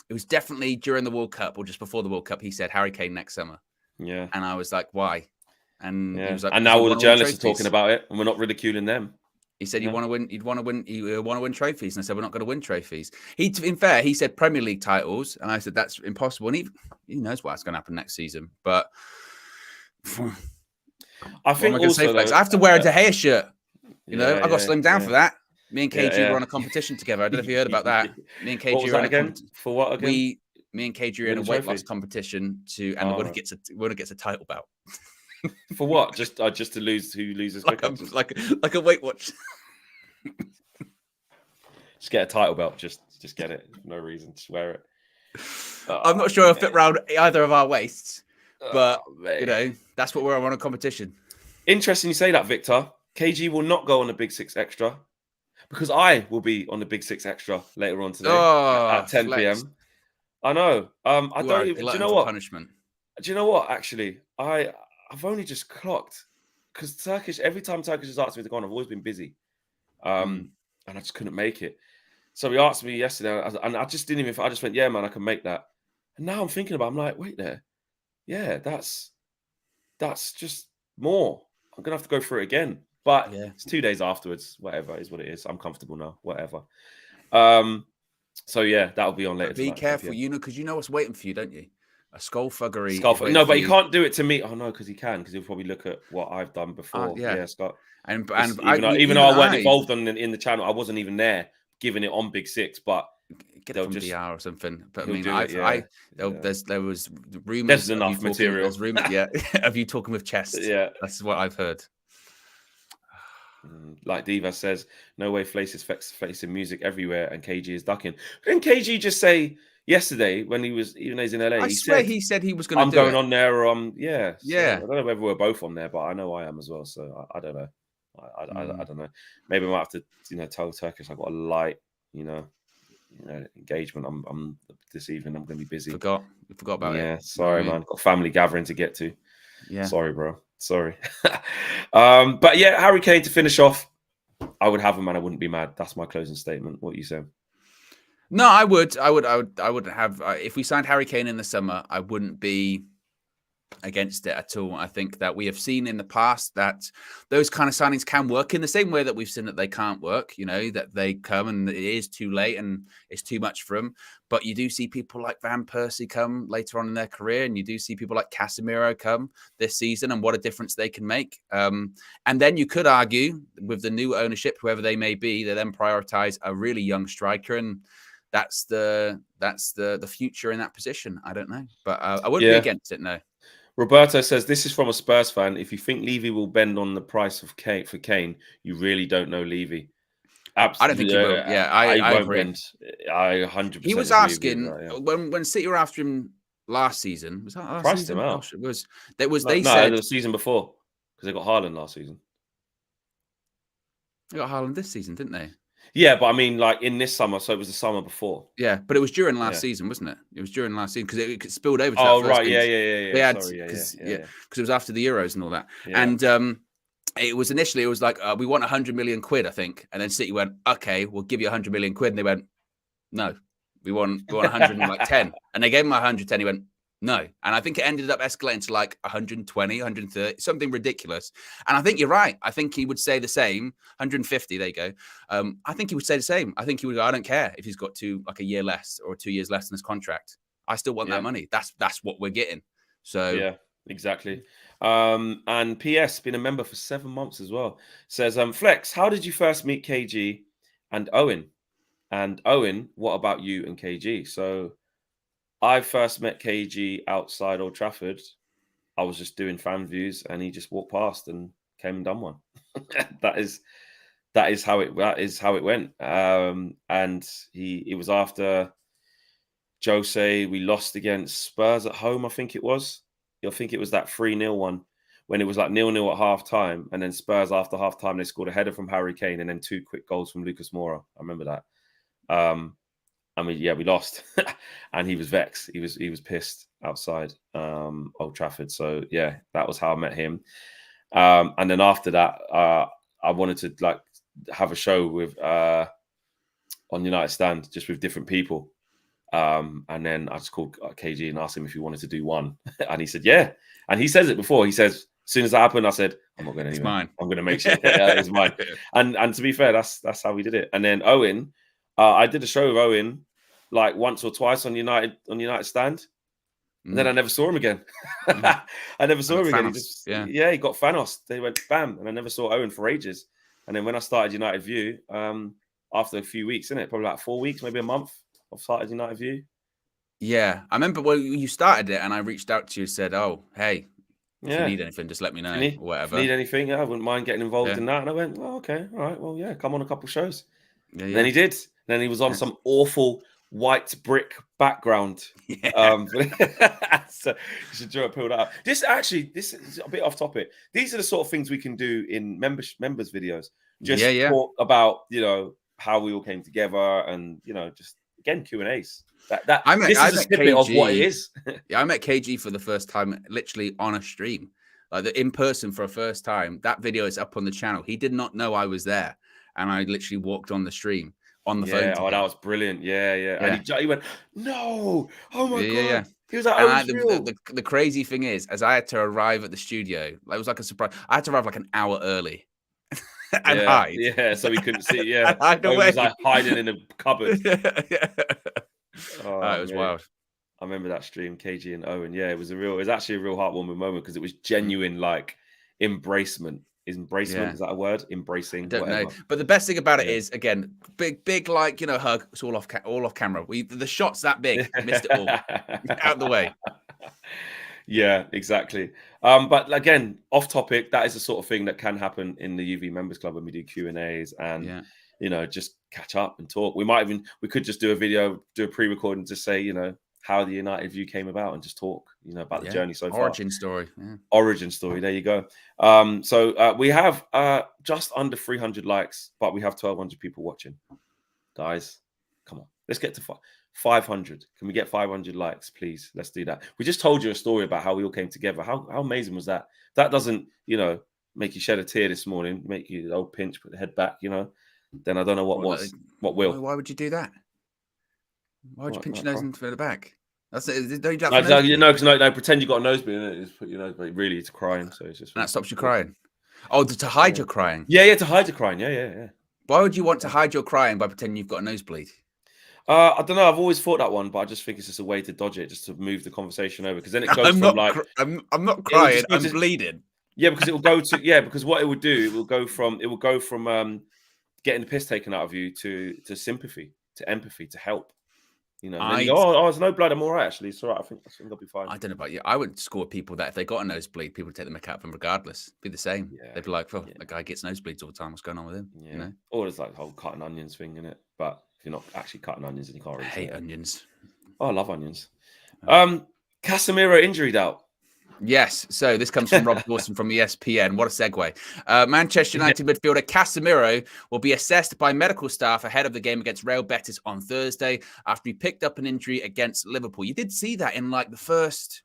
It was definitely during the World Cup or just before the World Cup. He said Harry Kane next summer. Yeah, and I was like, why? And he was like, and now all the journalists are talking about it, and we're not ridiculing them. He said, "You want to win? You'd want to win. You want to win trophies." And I said, "We're not going to win trophies." In fair, he said Premier League titles, and I said that's impossible. And he knows what's going to happen next season, but. I think also, I have to wear a De Gea shirt. You know, I got slimmed down for that. Me and KG were on a competition together. I don't know if you heard about that. Me and KG were on for what again? Me and KG were in a weight loss competition and the winner gets a title bout. For what? Just to lose who loses quicker. like a Weight Watch. Just get a title belt. Just get it. No reason. Just wear it. I'm not sure it'll fit around either of our waists. But, you know, that's what we're on a competition. Interesting you say that, Victor. KG will not go on the Big Six Extra because I will be on the Big Six Extra later on today at 10 p.m. I know. I don't even. Do you know what? Punishment. Do you know what? Actually, I've only just clocked because every time Turkish has asked me to go on, I've always been busy, and I just couldn't make it. So he asked me yesterday, and I just didn't even. I just went, yeah, man, I can make that. And now I'm thinking about. I'm like, wait there. Yeah, that's just more. I'm gonna have to go through it again, but it's 2 days afterwards. Whatever is what it is. I'm comfortable now. Whatever. So yeah, that'll be on later. But be careful, you know, because you know what's waiting for you, don't you? A skullfuggery. No, but he can't do it to me. Oh no, because he can. Because he'll probably look at what I've done before. Yeah, Scott. And even though I weren't involved in the channel, I wasn't even there giving it on Big Six, but. Get it from DR or something. But I mean, there was rumors. There's enough material. There's rumors, of you talking with chest. Yeah, that's what I've heard. Like Diva says, no way Flace is facing music everywhere, and KG is ducking. Didn't KG just say yesterday when he's in LA? He said he was going to. I'm going on there. Yeah. So I don't know whether we're both on there, but I know I am as well. So I don't know. I don't know. Maybe I might have to, tell Turkish I've got a light, engagement. I'm this evening. I'm going to be busy. Forgot about it. Yeah, sorry, man. Got a family gathering to get to. Yeah, sorry, bro. Sorry. But yeah, Harry Kane to finish off. I would have him, and I wouldn't be mad. That's my closing statement. What are you saying? No, I would have. If we signed Harry Kane in the summer, I wouldn't be against it at all. I think that we have seen in the past that those kind of signings can work in the same way that we've seen that they can't work, that they come and it is too late and it's too much for them. But you do see people like Van Persie come later on in their career, and you do see people like Casemiro come this season, and what a difference they can make. And then you could argue with the new ownership, whoever they may be, they then prioritize a really young striker, and that's the future in that position. I don't know, but I wouldn't be against it. No. Roberto says, this is from a Spurs fan. If you think Levy will bend on the price of Kane for Kane, you really don't know Levy. Absolutely. I don't think he will. Yeah, I agree. Bend. I 100%. He was asking when City were after him last season. Was that last priced season? Him out. They said the season before because they got Haaland last season. They got Haaland this season, didn't they? Yeah, but I mean, like in this summer, so it was the summer before. Yeah, but it was during last season, wasn't it? It was during last season because it spilled over. To right, yeah. Because it was after the Euros and all that. Yeah. And it was initially, it was like, we want 100 million quid, I think. And then City went, okay, we'll give you 100 million quid. And they went, no, we want 110. And they gave him 110. He went, no. And I think it ended up escalating to like 120, 130, something ridiculous. And I think you're right. I think he would say the same. 150, there you go. I think he would say the same. I think he would go, I don't care if he's got a year less or 2 years less in his contract. I still want that money. That's what we're getting. So yeah, exactly. And PS, been a member for 7 months as well. Says, Flex, how did you first meet KG and Owen? And Owen, what about you and KG? So I first met KG outside Old Trafford. I was just doing fan views, and he just walked past and came and done one. that is how it went. And it was after Jose. We lost against Spurs at home. I think it was that 3-0 one when it was like 0-0 at half time, and then Spurs after half time they scored a header from Harry Kane and then 2 quick goals from Lucas Moura. I remember that. We lost, and he was vexed. He was pissed outside Old Trafford. So yeah, that was how I met him. And then after that, I wanted to have a show with on United Stand, just with different people. And then I just called KG and asked him if he wanted to do one, and he said yeah. And he says it before. He says, as soon as that happened, I said, I'm not going anywhere. It's mine. I'm going to make sure it's mine. And to be fair, that's how we did it. And then Owen. I did a show with Owen like once or twice on United Stand, and then I never saw him again. I never saw him again. He got Thanos. They went bam, and I never saw Owen for ages. And then when I started United View, after a few weeks, probably like 4 weeks, maybe a month, I've started United View. Yeah, I remember when you started it, and I reached out to you, said, "Oh, hey, if you need anything, just let me know, or whatever. If you need anything, I wouldn't mind getting involved in that." And I went, "Oh, okay, all right, well, yeah, come on a couple shows." Yeah. And then he did. Then he was on some awful white brick background. So you should pull that up. This is a bit off topic. These are the sort of things we can do in members videos. Just talk about how we all came together, and just again Q&As. This is a snippet of what it is. Yeah, I met KG for the first time, literally on a stream, like in person for a first time. That video is up on the channel. He did not know I was there, and I literally walked on the stream on the phone. Oh, that was brilliant. Yeah. And he went, "No, oh my god." Yeah. He was like, the crazy thing is, as I had to arrive at the studio, it was like a surprise. I had to arrive like an hour early. And hide. Yeah, so we couldn't see. Yeah, I was like hiding in a cupboard. Oh, it was wild. I remember that stream, KG and Owen. Yeah, it was actually a real heartwarming moment because it was genuine, like embracement. Is that a word? Embracing. I don't know. But the best thing about it is, again, big like hug. It's all off camera. The shot's that big. Missed it all. Out the way. Yeah, exactly. But again, off topic, that is the sort of thing that can happen in the UV Members Club when we do Q&As and just catch up and talk. We could just do a video, do a pre-recording to say, how the United View came about and just talk, about the journey so far. Origin story. Yeah. Origin story. There you go. So we have just under 300 likes, but we have 1,200 people watching. Guys, come on. Let's get to 500. Can we get 500 likes, please? Let's do that. We just told you a story about how we all came together. How amazing was that? That doesn't, make you shed a tear this morning, make you the old pinch, put the head back, then I don't know what will. Why would you do that? Why would you pinch your nose into the back? That's it. Don't pretend you got a nosebleed in it. Just put your nose, but really it's crying. So it's just that stops you crying. Oh, to hide your crying. Yeah, to hide your crying. Yeah. Why would you want to hide your crying by pretending you've got a nosebleed? I don't know. I've always thought that one, but I just think it's just a way to dodge it, just to move the conversation over. Because then it goes I'm not crying. I'm bleeding. Yeah, because it will go to because what it will do, it will go from getting the piss taken out of you to sympathy, to empathy, to help. There's no blood. I'm all right, actually. It's all right. I think I'll be fine. I don't know about you. I would score people that if they got a nosebleed, people would take the mick out of them regardless. Be the same. Yeah. They'd be like, that guy gets nosebleeds all the time. What's going on with him? Yeah. Or there's like the whole cutting onions thing in it. But if you're not actually cutting onions, then you can't really. I hate onions. Oh, I love onions. Casemiro injured out. Yes. So this comes from Rob Dawson from ESPN. What a segue. Manchester United midfielder Casemiro will be assessed by medical staff ahead of the game against Real Betis on Thursday after he picked up an injury against Liverpool. You did see that in like the first...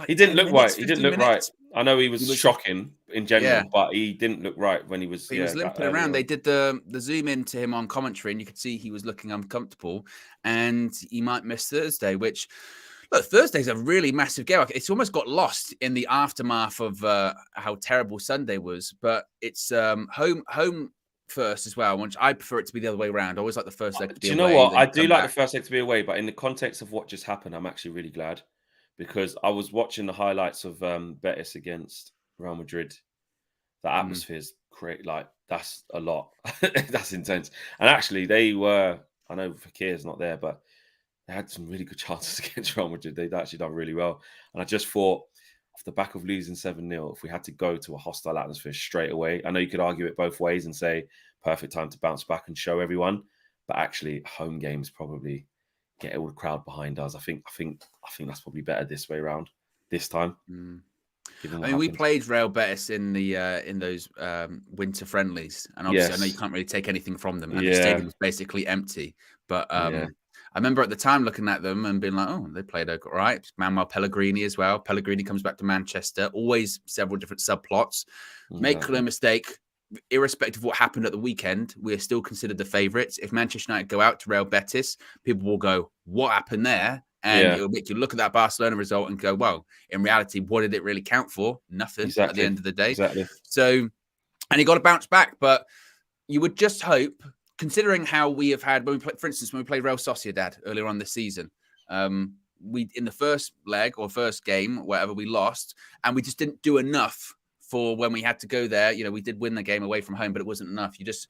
He didn't look right. He didn't look right. I know he was was shocking in general, yeah. but he didn't look right when he was He was that limping early around. on. They did the zoom into him on commentary, and you could see he was looking uncomfortable, and he might miss Thursday. Which, look, Thursday's a really massive game. It's almost got lost in the aftermath of how terrible Sunday was. But it's home first as well. Which I prefer it to be the other way around. I always like the first leg to be Do you know away, what? I then do come like the back. first leg to be away, but in the context of what just happened, I'm actually really glad because I was watching the highlights of Betis against Real Madrid. The atmosphere is great. Like that's a lot. That's intense. And actually, they were. I know Fakir's not there, but they had some really good chances against Real Madrid. They'd actually done really well. And I just thought, off the back of losing 7-0, if we had to go to a hostile atmosphere straight away, I know you could argue it both ways and say perfect time to bounce back and show everyone. But actually, home games probably get all the crowd behind us. I think that's probably better this way around, this time, given what We happened. played Real Betis in the in those winter friendlies, and obviously I know you Yes. can't really take anything from them, and the Yeah. stadium was basically empty. But Yeah. I remember at the time looking at them and being like, "Oh, they played all right." Manuel Pellegrini as well. Pellegrini comes back to Manchester. Always several different subplots. Make no Exactly. mistake, irrespective of what happened at the weekend, we are still considered the favourites. If Manchester United go out to Real Betis, people will go, "What happened there?" And Yeah. it'll make you look at that Barcelona result and go, well, in reality, what did it really count for? Nothing at the Exactly. end of the day. Exactly. So, and he got to bounce back. But you would just hope, considering how we have had, when we play, for instance, when we played Real Sociedad earlier on this season, we in the first leg or first game, whatever, we lost, and we just didn't do enough for when we had to go there. You know, we did win the game away from home, but it wasn't enough. You just,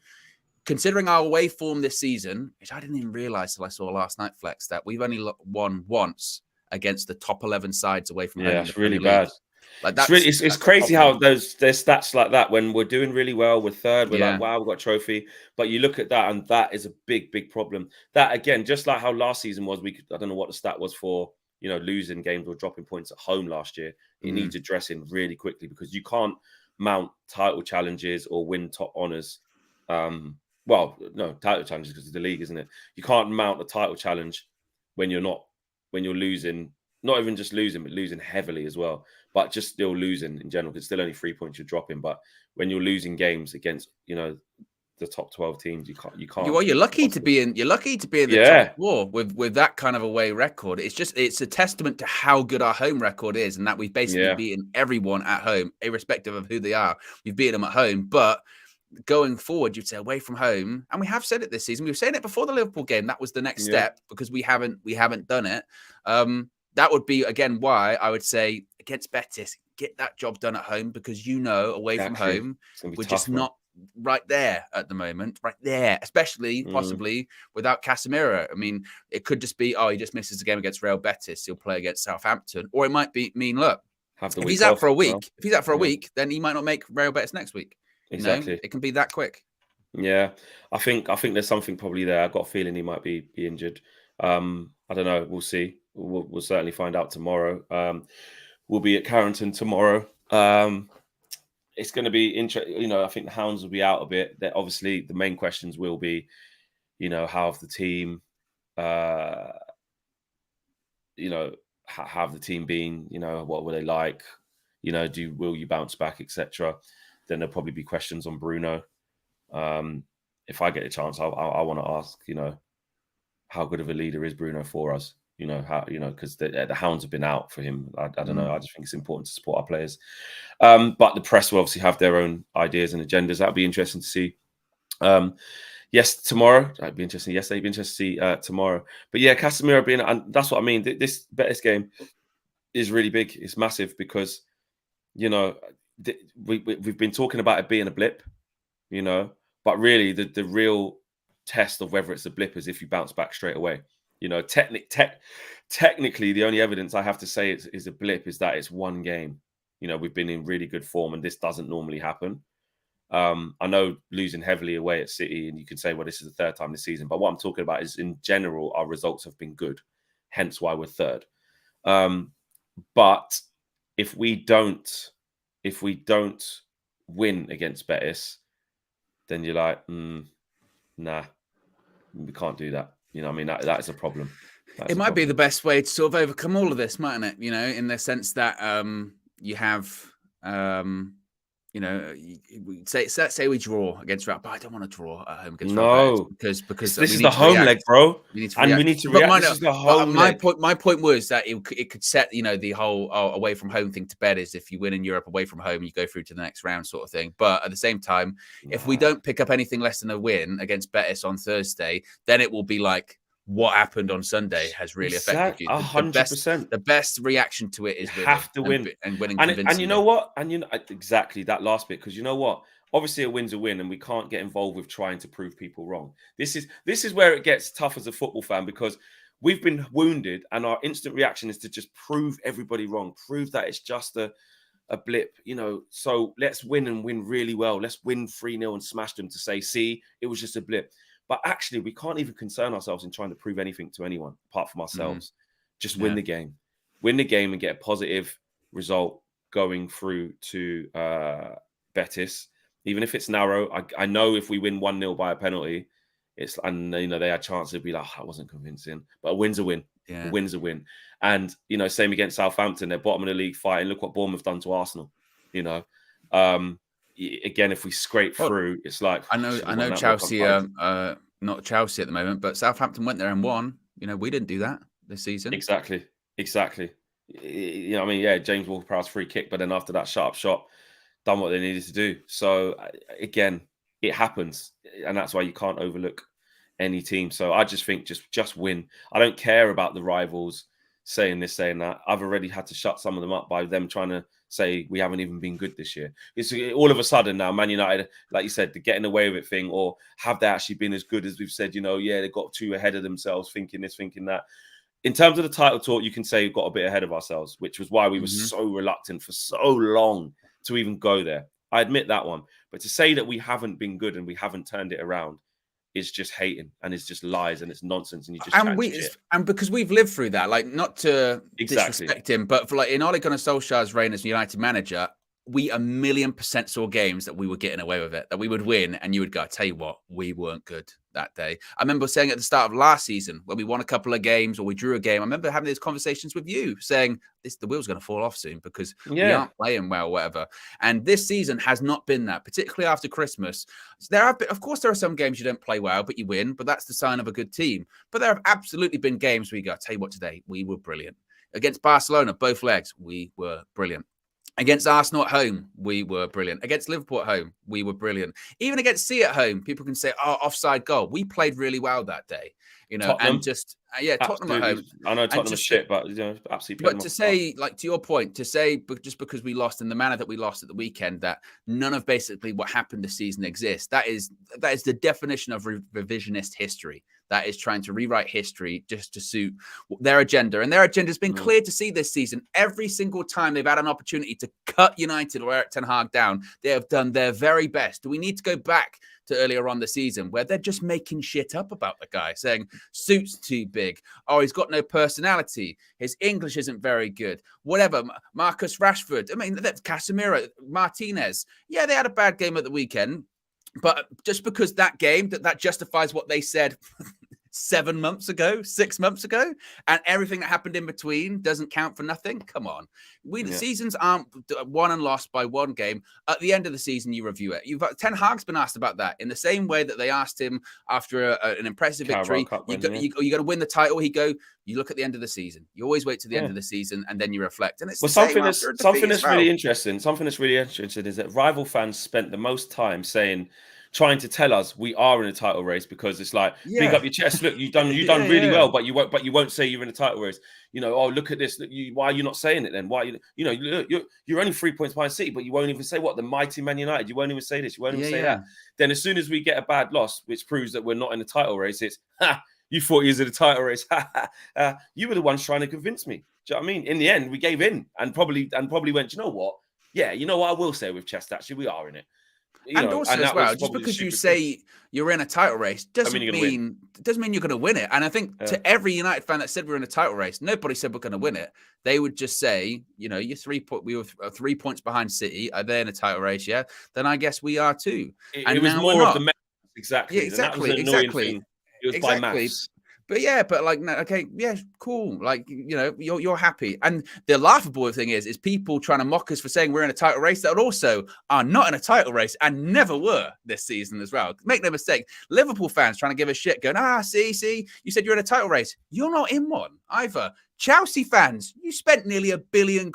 considering our away form this season, which I didn't even realize till I saw last night, Flex, that we've only won once against the top 11 sides away from home Yeah, in the it's really Premier League. bad. Like It's that's a crazy problem. how there's stats like that when we're doing really well, we're third, we're like, Yeah. wow, we've got a trophy. But you look at that, and that is a big problem. That again, just like how last season was, I don't know what the stat was for, losing games or dropping points at home last year. It needs addressing really quickly because you can't mount title challenges or win top honors. Well, no, title challenges because it's the league, isn't it? You can't mount a title challenge when you're losing, not even just losing, but losing heavily as well. But just still losing in general, because still only 3 points you're dropping. But when you're losing games against, the top 12 teams, you can't. You're It's lucky to impossible. be in. You're lucky to be in the top Yeah, four with that kind of away record. It's a testament to how good our home record is, and that we've basically yeah, beaten everyone at home, irrespective of who they are. We've beaten them at home, but going forward, you'd say away from home, and we have said it this season. We were saying it before the Liverpool game. That was the next yeah. step because we haven't done it. That would be again why I would say against Betis, get that job done at home because away from Exactly. home, It's gonna be we're tough, just man. not right there at the moment, right there, especially Mm, possibly without Casemiro. I mean, it could just be, he just misses the game against Real Betis, he'll play against Southampton, or it might mean, look, have the if he's week out off for a as well. Yeah, week, then he might not make Real Betis next week. exactly. It can be that quick. Yeah, I think there's something probably there. I've got a feeling he might be injured. I don't know. We'll see. We'll certainly find out tomorrow. We'll be at Carrington tomorrow. It's going to be interesting. I think the Hounds will be out a bit. That obviously the main questions will be, how have the team, how have the team been? What were they like? Will you bounce back, etc. Then there'll probably be questions on Bruno. If I get a chance, I want to ask, how good of a leader is Bruno for us? Because the Hounds have been out for him. I don't know. I just think it's important to support our players. But the press will obviously have their own ideas and agendas. That'll be interesting to see. Yes, tomorrow. That'd be interesting. Yesterday, it'd be interesting to see tomorrow. But yeah, Casemiro being, and that's what I mean. This Betis game is really big. It's massive because, we've been talking about it being a blip, but really the real test of whether it's a blip is if you bounce back straight away. Technically, the only evidence I have to say is a blip is that it's one game. We've been in really good form, and this doesn't normally happen. I know losing heavily away at City, and you can say, well, this is the third time this season. But what I'm talking about is, in general, our results have been good, hence why we're third. But if we don't win against Betis, then you're like, nah, we can't do that. I mean, that is a problem. It might be the best way to sort of overcome all of this, mightn't it? In the sense that you have You know, say we draw against Real, but I don't want to draw at home against Real No, Betis because this we is the need to home leg, react. bro. We need to And we react. need to But react. This is the home leg. my point was that it could set, you know, the whole away from home thing to bed. Is if you win in Europe away from home, you go through to the next round, sort of thing. But at the same time, if we don't pick up anything less than a win against Betis on Thursday, then it will be like, what happened on Sunday has really affected you. 100%. The best reaction to it is you have to win and winning and convincingly. you know what? And you know exactly that last bit, because you know what? Obviously, a win's a win, and we can't get involved with trying to prove people wrong. This is where it gets tough as a football fan, because we've been wounded, and our instant reaction is to just prove everybody wrong, prove that it's just a blip, you know. So let's win and win really well. Let's win 3-0 and smash them to say, see, it was just a blip. But actually, we can't even concern ourselves in trying to prove anything to anyone apart from ourselves. Just win the game. Win the game and get a positive result going through to Betis. Even if it's narrow, I know if we win 1-0 by a penalty, and you know, they had a chance to be like, that wasn't convincing. But a win's a win. Yeah. A win's a win. And, you know, same against Southampton. They're bottom of the league fighting. Look what Bournemouth done to Arsenal, you know. Again, if we scrape through, it's like, I know Chelsea not Chelsea at the moment, but Southampton went there and won. You know, we didn't do that this season. Exactly. You know, I mean, yeah, James Ward-Prowse free kick, but then after that sharp shot, done what they needed to do. So again, it happens, and that's why you can't overlook any team. So I just think just win. I don't care about the rivals saying this, saying that. I've already had to shut some of them up by them trying to say we haven't even been good this year. It's all of a sudden now, Man United, like you said, the getting away with it thing, or have they actually been as good as we've said? You know, yeah, they got too ahead of themselves, thinking this, thinking that. In terms of the title talk, you can say we've got a bit ahead of ourselves, which was why we were so reluctant for so long to even go there. I admit that one. But to say that we haven't been good and we haven't turned it around is just hating, and it's just lies, and it's nonsense, and you just and because we've lived through that, like, not to disrespect him, but for like in Ole Gunnar Solskjaer's reign as United manager, we 1,000,000% saw games that we were getting away with it, that we would win, and you would go, I tell you what, we weren't good that day. I remember saying at the start of last season, when we won a couple of games or we drew a game, I remember having these conversations with you saying, the wheel's going to fall off soon because we aren't playing well, whatever. And this season has not been that, particularly after Christmas. Of course, there are some games you don't play well, but you win, but that's the sign of a good team. But there have absolutely been games where you go, I tell you what, today, we were brilliant. Against Barcelona, both legs, we were brilliant. Against Arsenal at home, we were brilliant. Against Liverpool at home, we were brilliant. Even against City at home, people can say, oh, offside goal. We played really well that day, you know, Tottenham. and just, Tottenham at home. I know Tottenham is shit, but, you know, absolutely. But to say, like, to your point, to say, just because we lost in the manner that we lost at the weekend, that none of basically what happened this season exists, that is the definition of revisionist history. That is trying to rewrite history just to suit their agenda. And their agenda has been clear to see this season. Every single time they've had an opportunity to cut United or Erik ten Hag down, they have done their very best. Do we need to go back to earlier on the season where they're just making shit up about the guy, saying suit's too big, oh, he's got no personality, his English isn't very good, whatever. Marcus Rashford, I mean, that's Casemiro, Martinez. Yeah, they had a bad game at the weekend, but just because that game, that justifies what they said 7 months ago, 6 months ago, and everything that happened in between doesn't count for nothing. Come on. The seasons aren't won and lost by one game. At the end of the season, you review it. Ten Hag's been asked about that in the same way that they asked him after an impressive victory. You got to win the title. You look at the end of the season. You always wait to the end of the season and then you reflect. And it's something that's really interesting. Something that's really interesting is that rival fans spent the most time trying to tell us we are in a title race, because it's like, big up your chest. Look, you've done really well, but you won't say you're in a title race. You know, oh, look at this. Why are you not saying it then? Why you're only 3 points behind City, but you won't even say what the mighty Man United. You won't even say this. You won't even say that. Then as soon as we get a bad loss, which proves that we're not in a title race, it's you thought you was in a title race. You were the ones trying to convince me. Do you know what I mean? In the end, we gave in and probably went, you know what? Yeah, you know what I will say with chest, actually, we are in it. Just because you say you're in a title race doesn't mean you're going to win it. And I think to every United fan that said we're in a title race, nobody said we're going to win it. They would just say, you know, we were 3 points behind City. Are they in a title race? Yeah, then I guess we are too. It was more of the exactly. Yeah, exactly. It was by maths. But yeah, but like, no, okay, yeah, cool. Like, you know, you're happy. And the laughable thing is people trying to mock us for saying we're in a title race that also are not in a title race and never were this season as well. Make no mistake, Liverpool fans trying to give a shit, going, see, you said you're in a title race. You're not in one either. Chelsea fans, you spent nearly £1 billion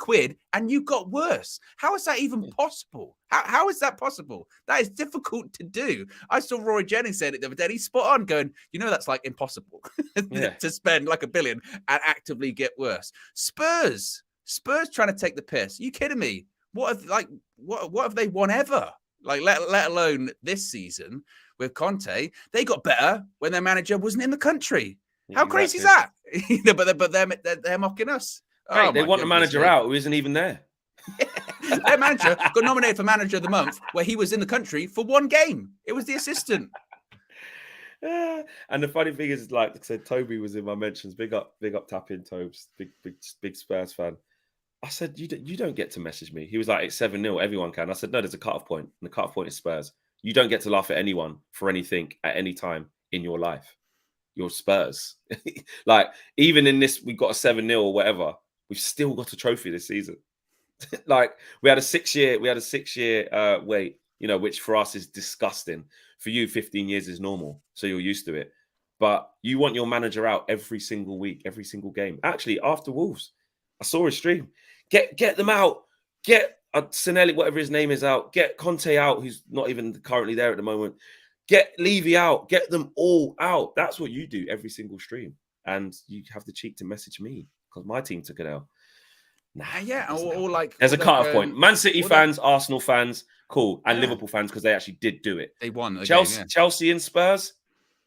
and you got worse. How is that even possible? How is that possible? That is difficult to do. I saw Roy Jennings said it the other day. He's spot on going, you know, that's like impossible to spend like £1 billion and actively get worse. Spurs trying to take the piss. Are you kidding me? What have they won ever? Like, let alone this season with Conte. They got better when their manager wasn't in the country. How crazy is that? but they're mocking us. Hey, they want the manager out who isn't even there. Their manager got nominated for Manager of the Month where he was in the country for one game. It was the assistant. And the funny thing is, like I said, Toby was in my mentions. Big up tap in, Tobes. Big Spurs fan. I said, you don't get to message me. He was like, it's 7-0. Everyone can. I said, no, there's a cut-off point. And the cut-off point is Spurs. You don't get to laugh at anyone for anything at any time in your life. You're Spurs. Like, even in this, we got a 7-0 or whatever. We've still got a trophy this season. Like, we had a 6-year wait, you know, which for us is disgusting. For you, 15 years is normal, so you're used to it. But you want your manager out every single week, every single game. Actually, after Wolves, I saw his stream. Get them out. Get Sinelli, whatever his name is, out. Get Conte out, who's not even currently there at the moment. Get Levy out. Get them all out. That's what you do every single stream. And you have the cheek to message me because my team took it out. Nah, yeah, or like there's a cut-off point. Man City fans, Arsenal fans, cool, and Liverpool fans because they actually did do it. They won. Chelsea and Spurs,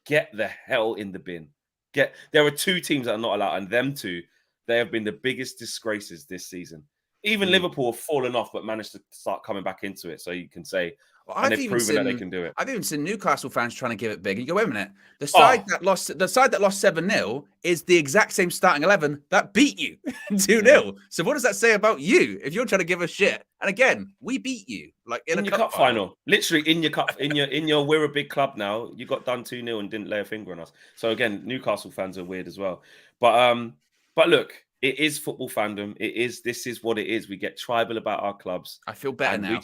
get the hell in the bin. There are two teams that are not allowed, and them two, they have been the biggest disgraces this season. Even Liverpool have fallen off, but managed to start coming back into it. So you can say, and they've proven that they can do it. I've even seen Newcastle fans trying to give it big. You go, wait a minute. The side that lost 7-0 is the exact same starting 11 that beat you 2-0. Yeah. So what does that say about you if you're trying to give a shit? And again, we beat you like in your cup final. Literally in your cup, in your we're a big club now. You got done 2-0 and didn't lay a finger on us. So again, Newcastle fans are weird as well. But look, it is football fandom. This is what it is. We get tribal about our clubs. I feel better now.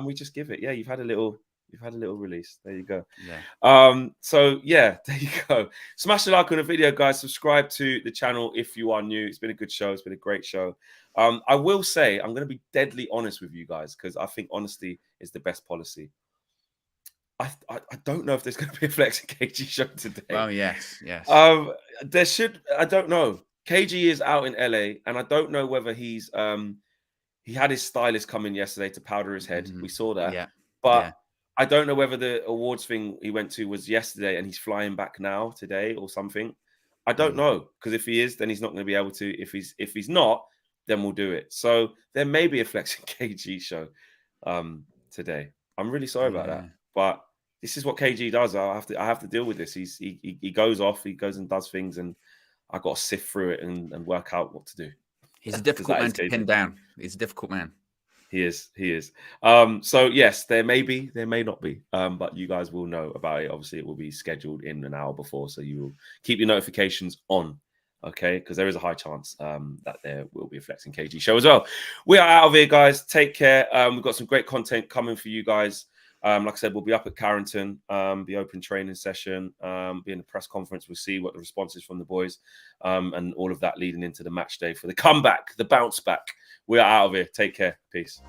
We just give it. Yeah, you've had a little release. There you go. Yeah. So yeah, there you go. Smash the like on the video, guys. Subscribe to the channel if you are new. It's been a good show. It's been a great show. I will say, I'm going to be deadly honest with you guys because I think honesty is the best policy. I don't know if there's going to be a Flex and KG show today. Oh yes. There should. I don't know. KG is out in LA, and I don't know whether he's he had his stylist come in yesterday to powder his head. We saw that. But I don't know whether the awards thing he went to was yesterday and he's flying back now today or something. I don't know, because if he is, then he's not going to be able to. If he's not, then we'll do it. So there may be a Flex and KG show today. I'm really sorry about that, but this is what KG does. I have to deal with this. He goes off, he goes and does things, and I got to sift through it and work out what to do. He's a difficult man to pin down. He's a difficult man. He is. So yes, there may be, there may not be, but you guys will know about it. Obviously, it will be scheduled in an hour before, so you will keep your notifications on, okay? Because there is a high chance that there will be a Flex and KG show as well. We are out of here, guys. Take care. We've got some great content coming for you guys. Like I said, we'll be up at Carrington, the open training session, be in the press conference. We'll see what the response is from the boys, and all of that leading into the match day for the comeback, the bounce back. We are out of here. Take care. Peace.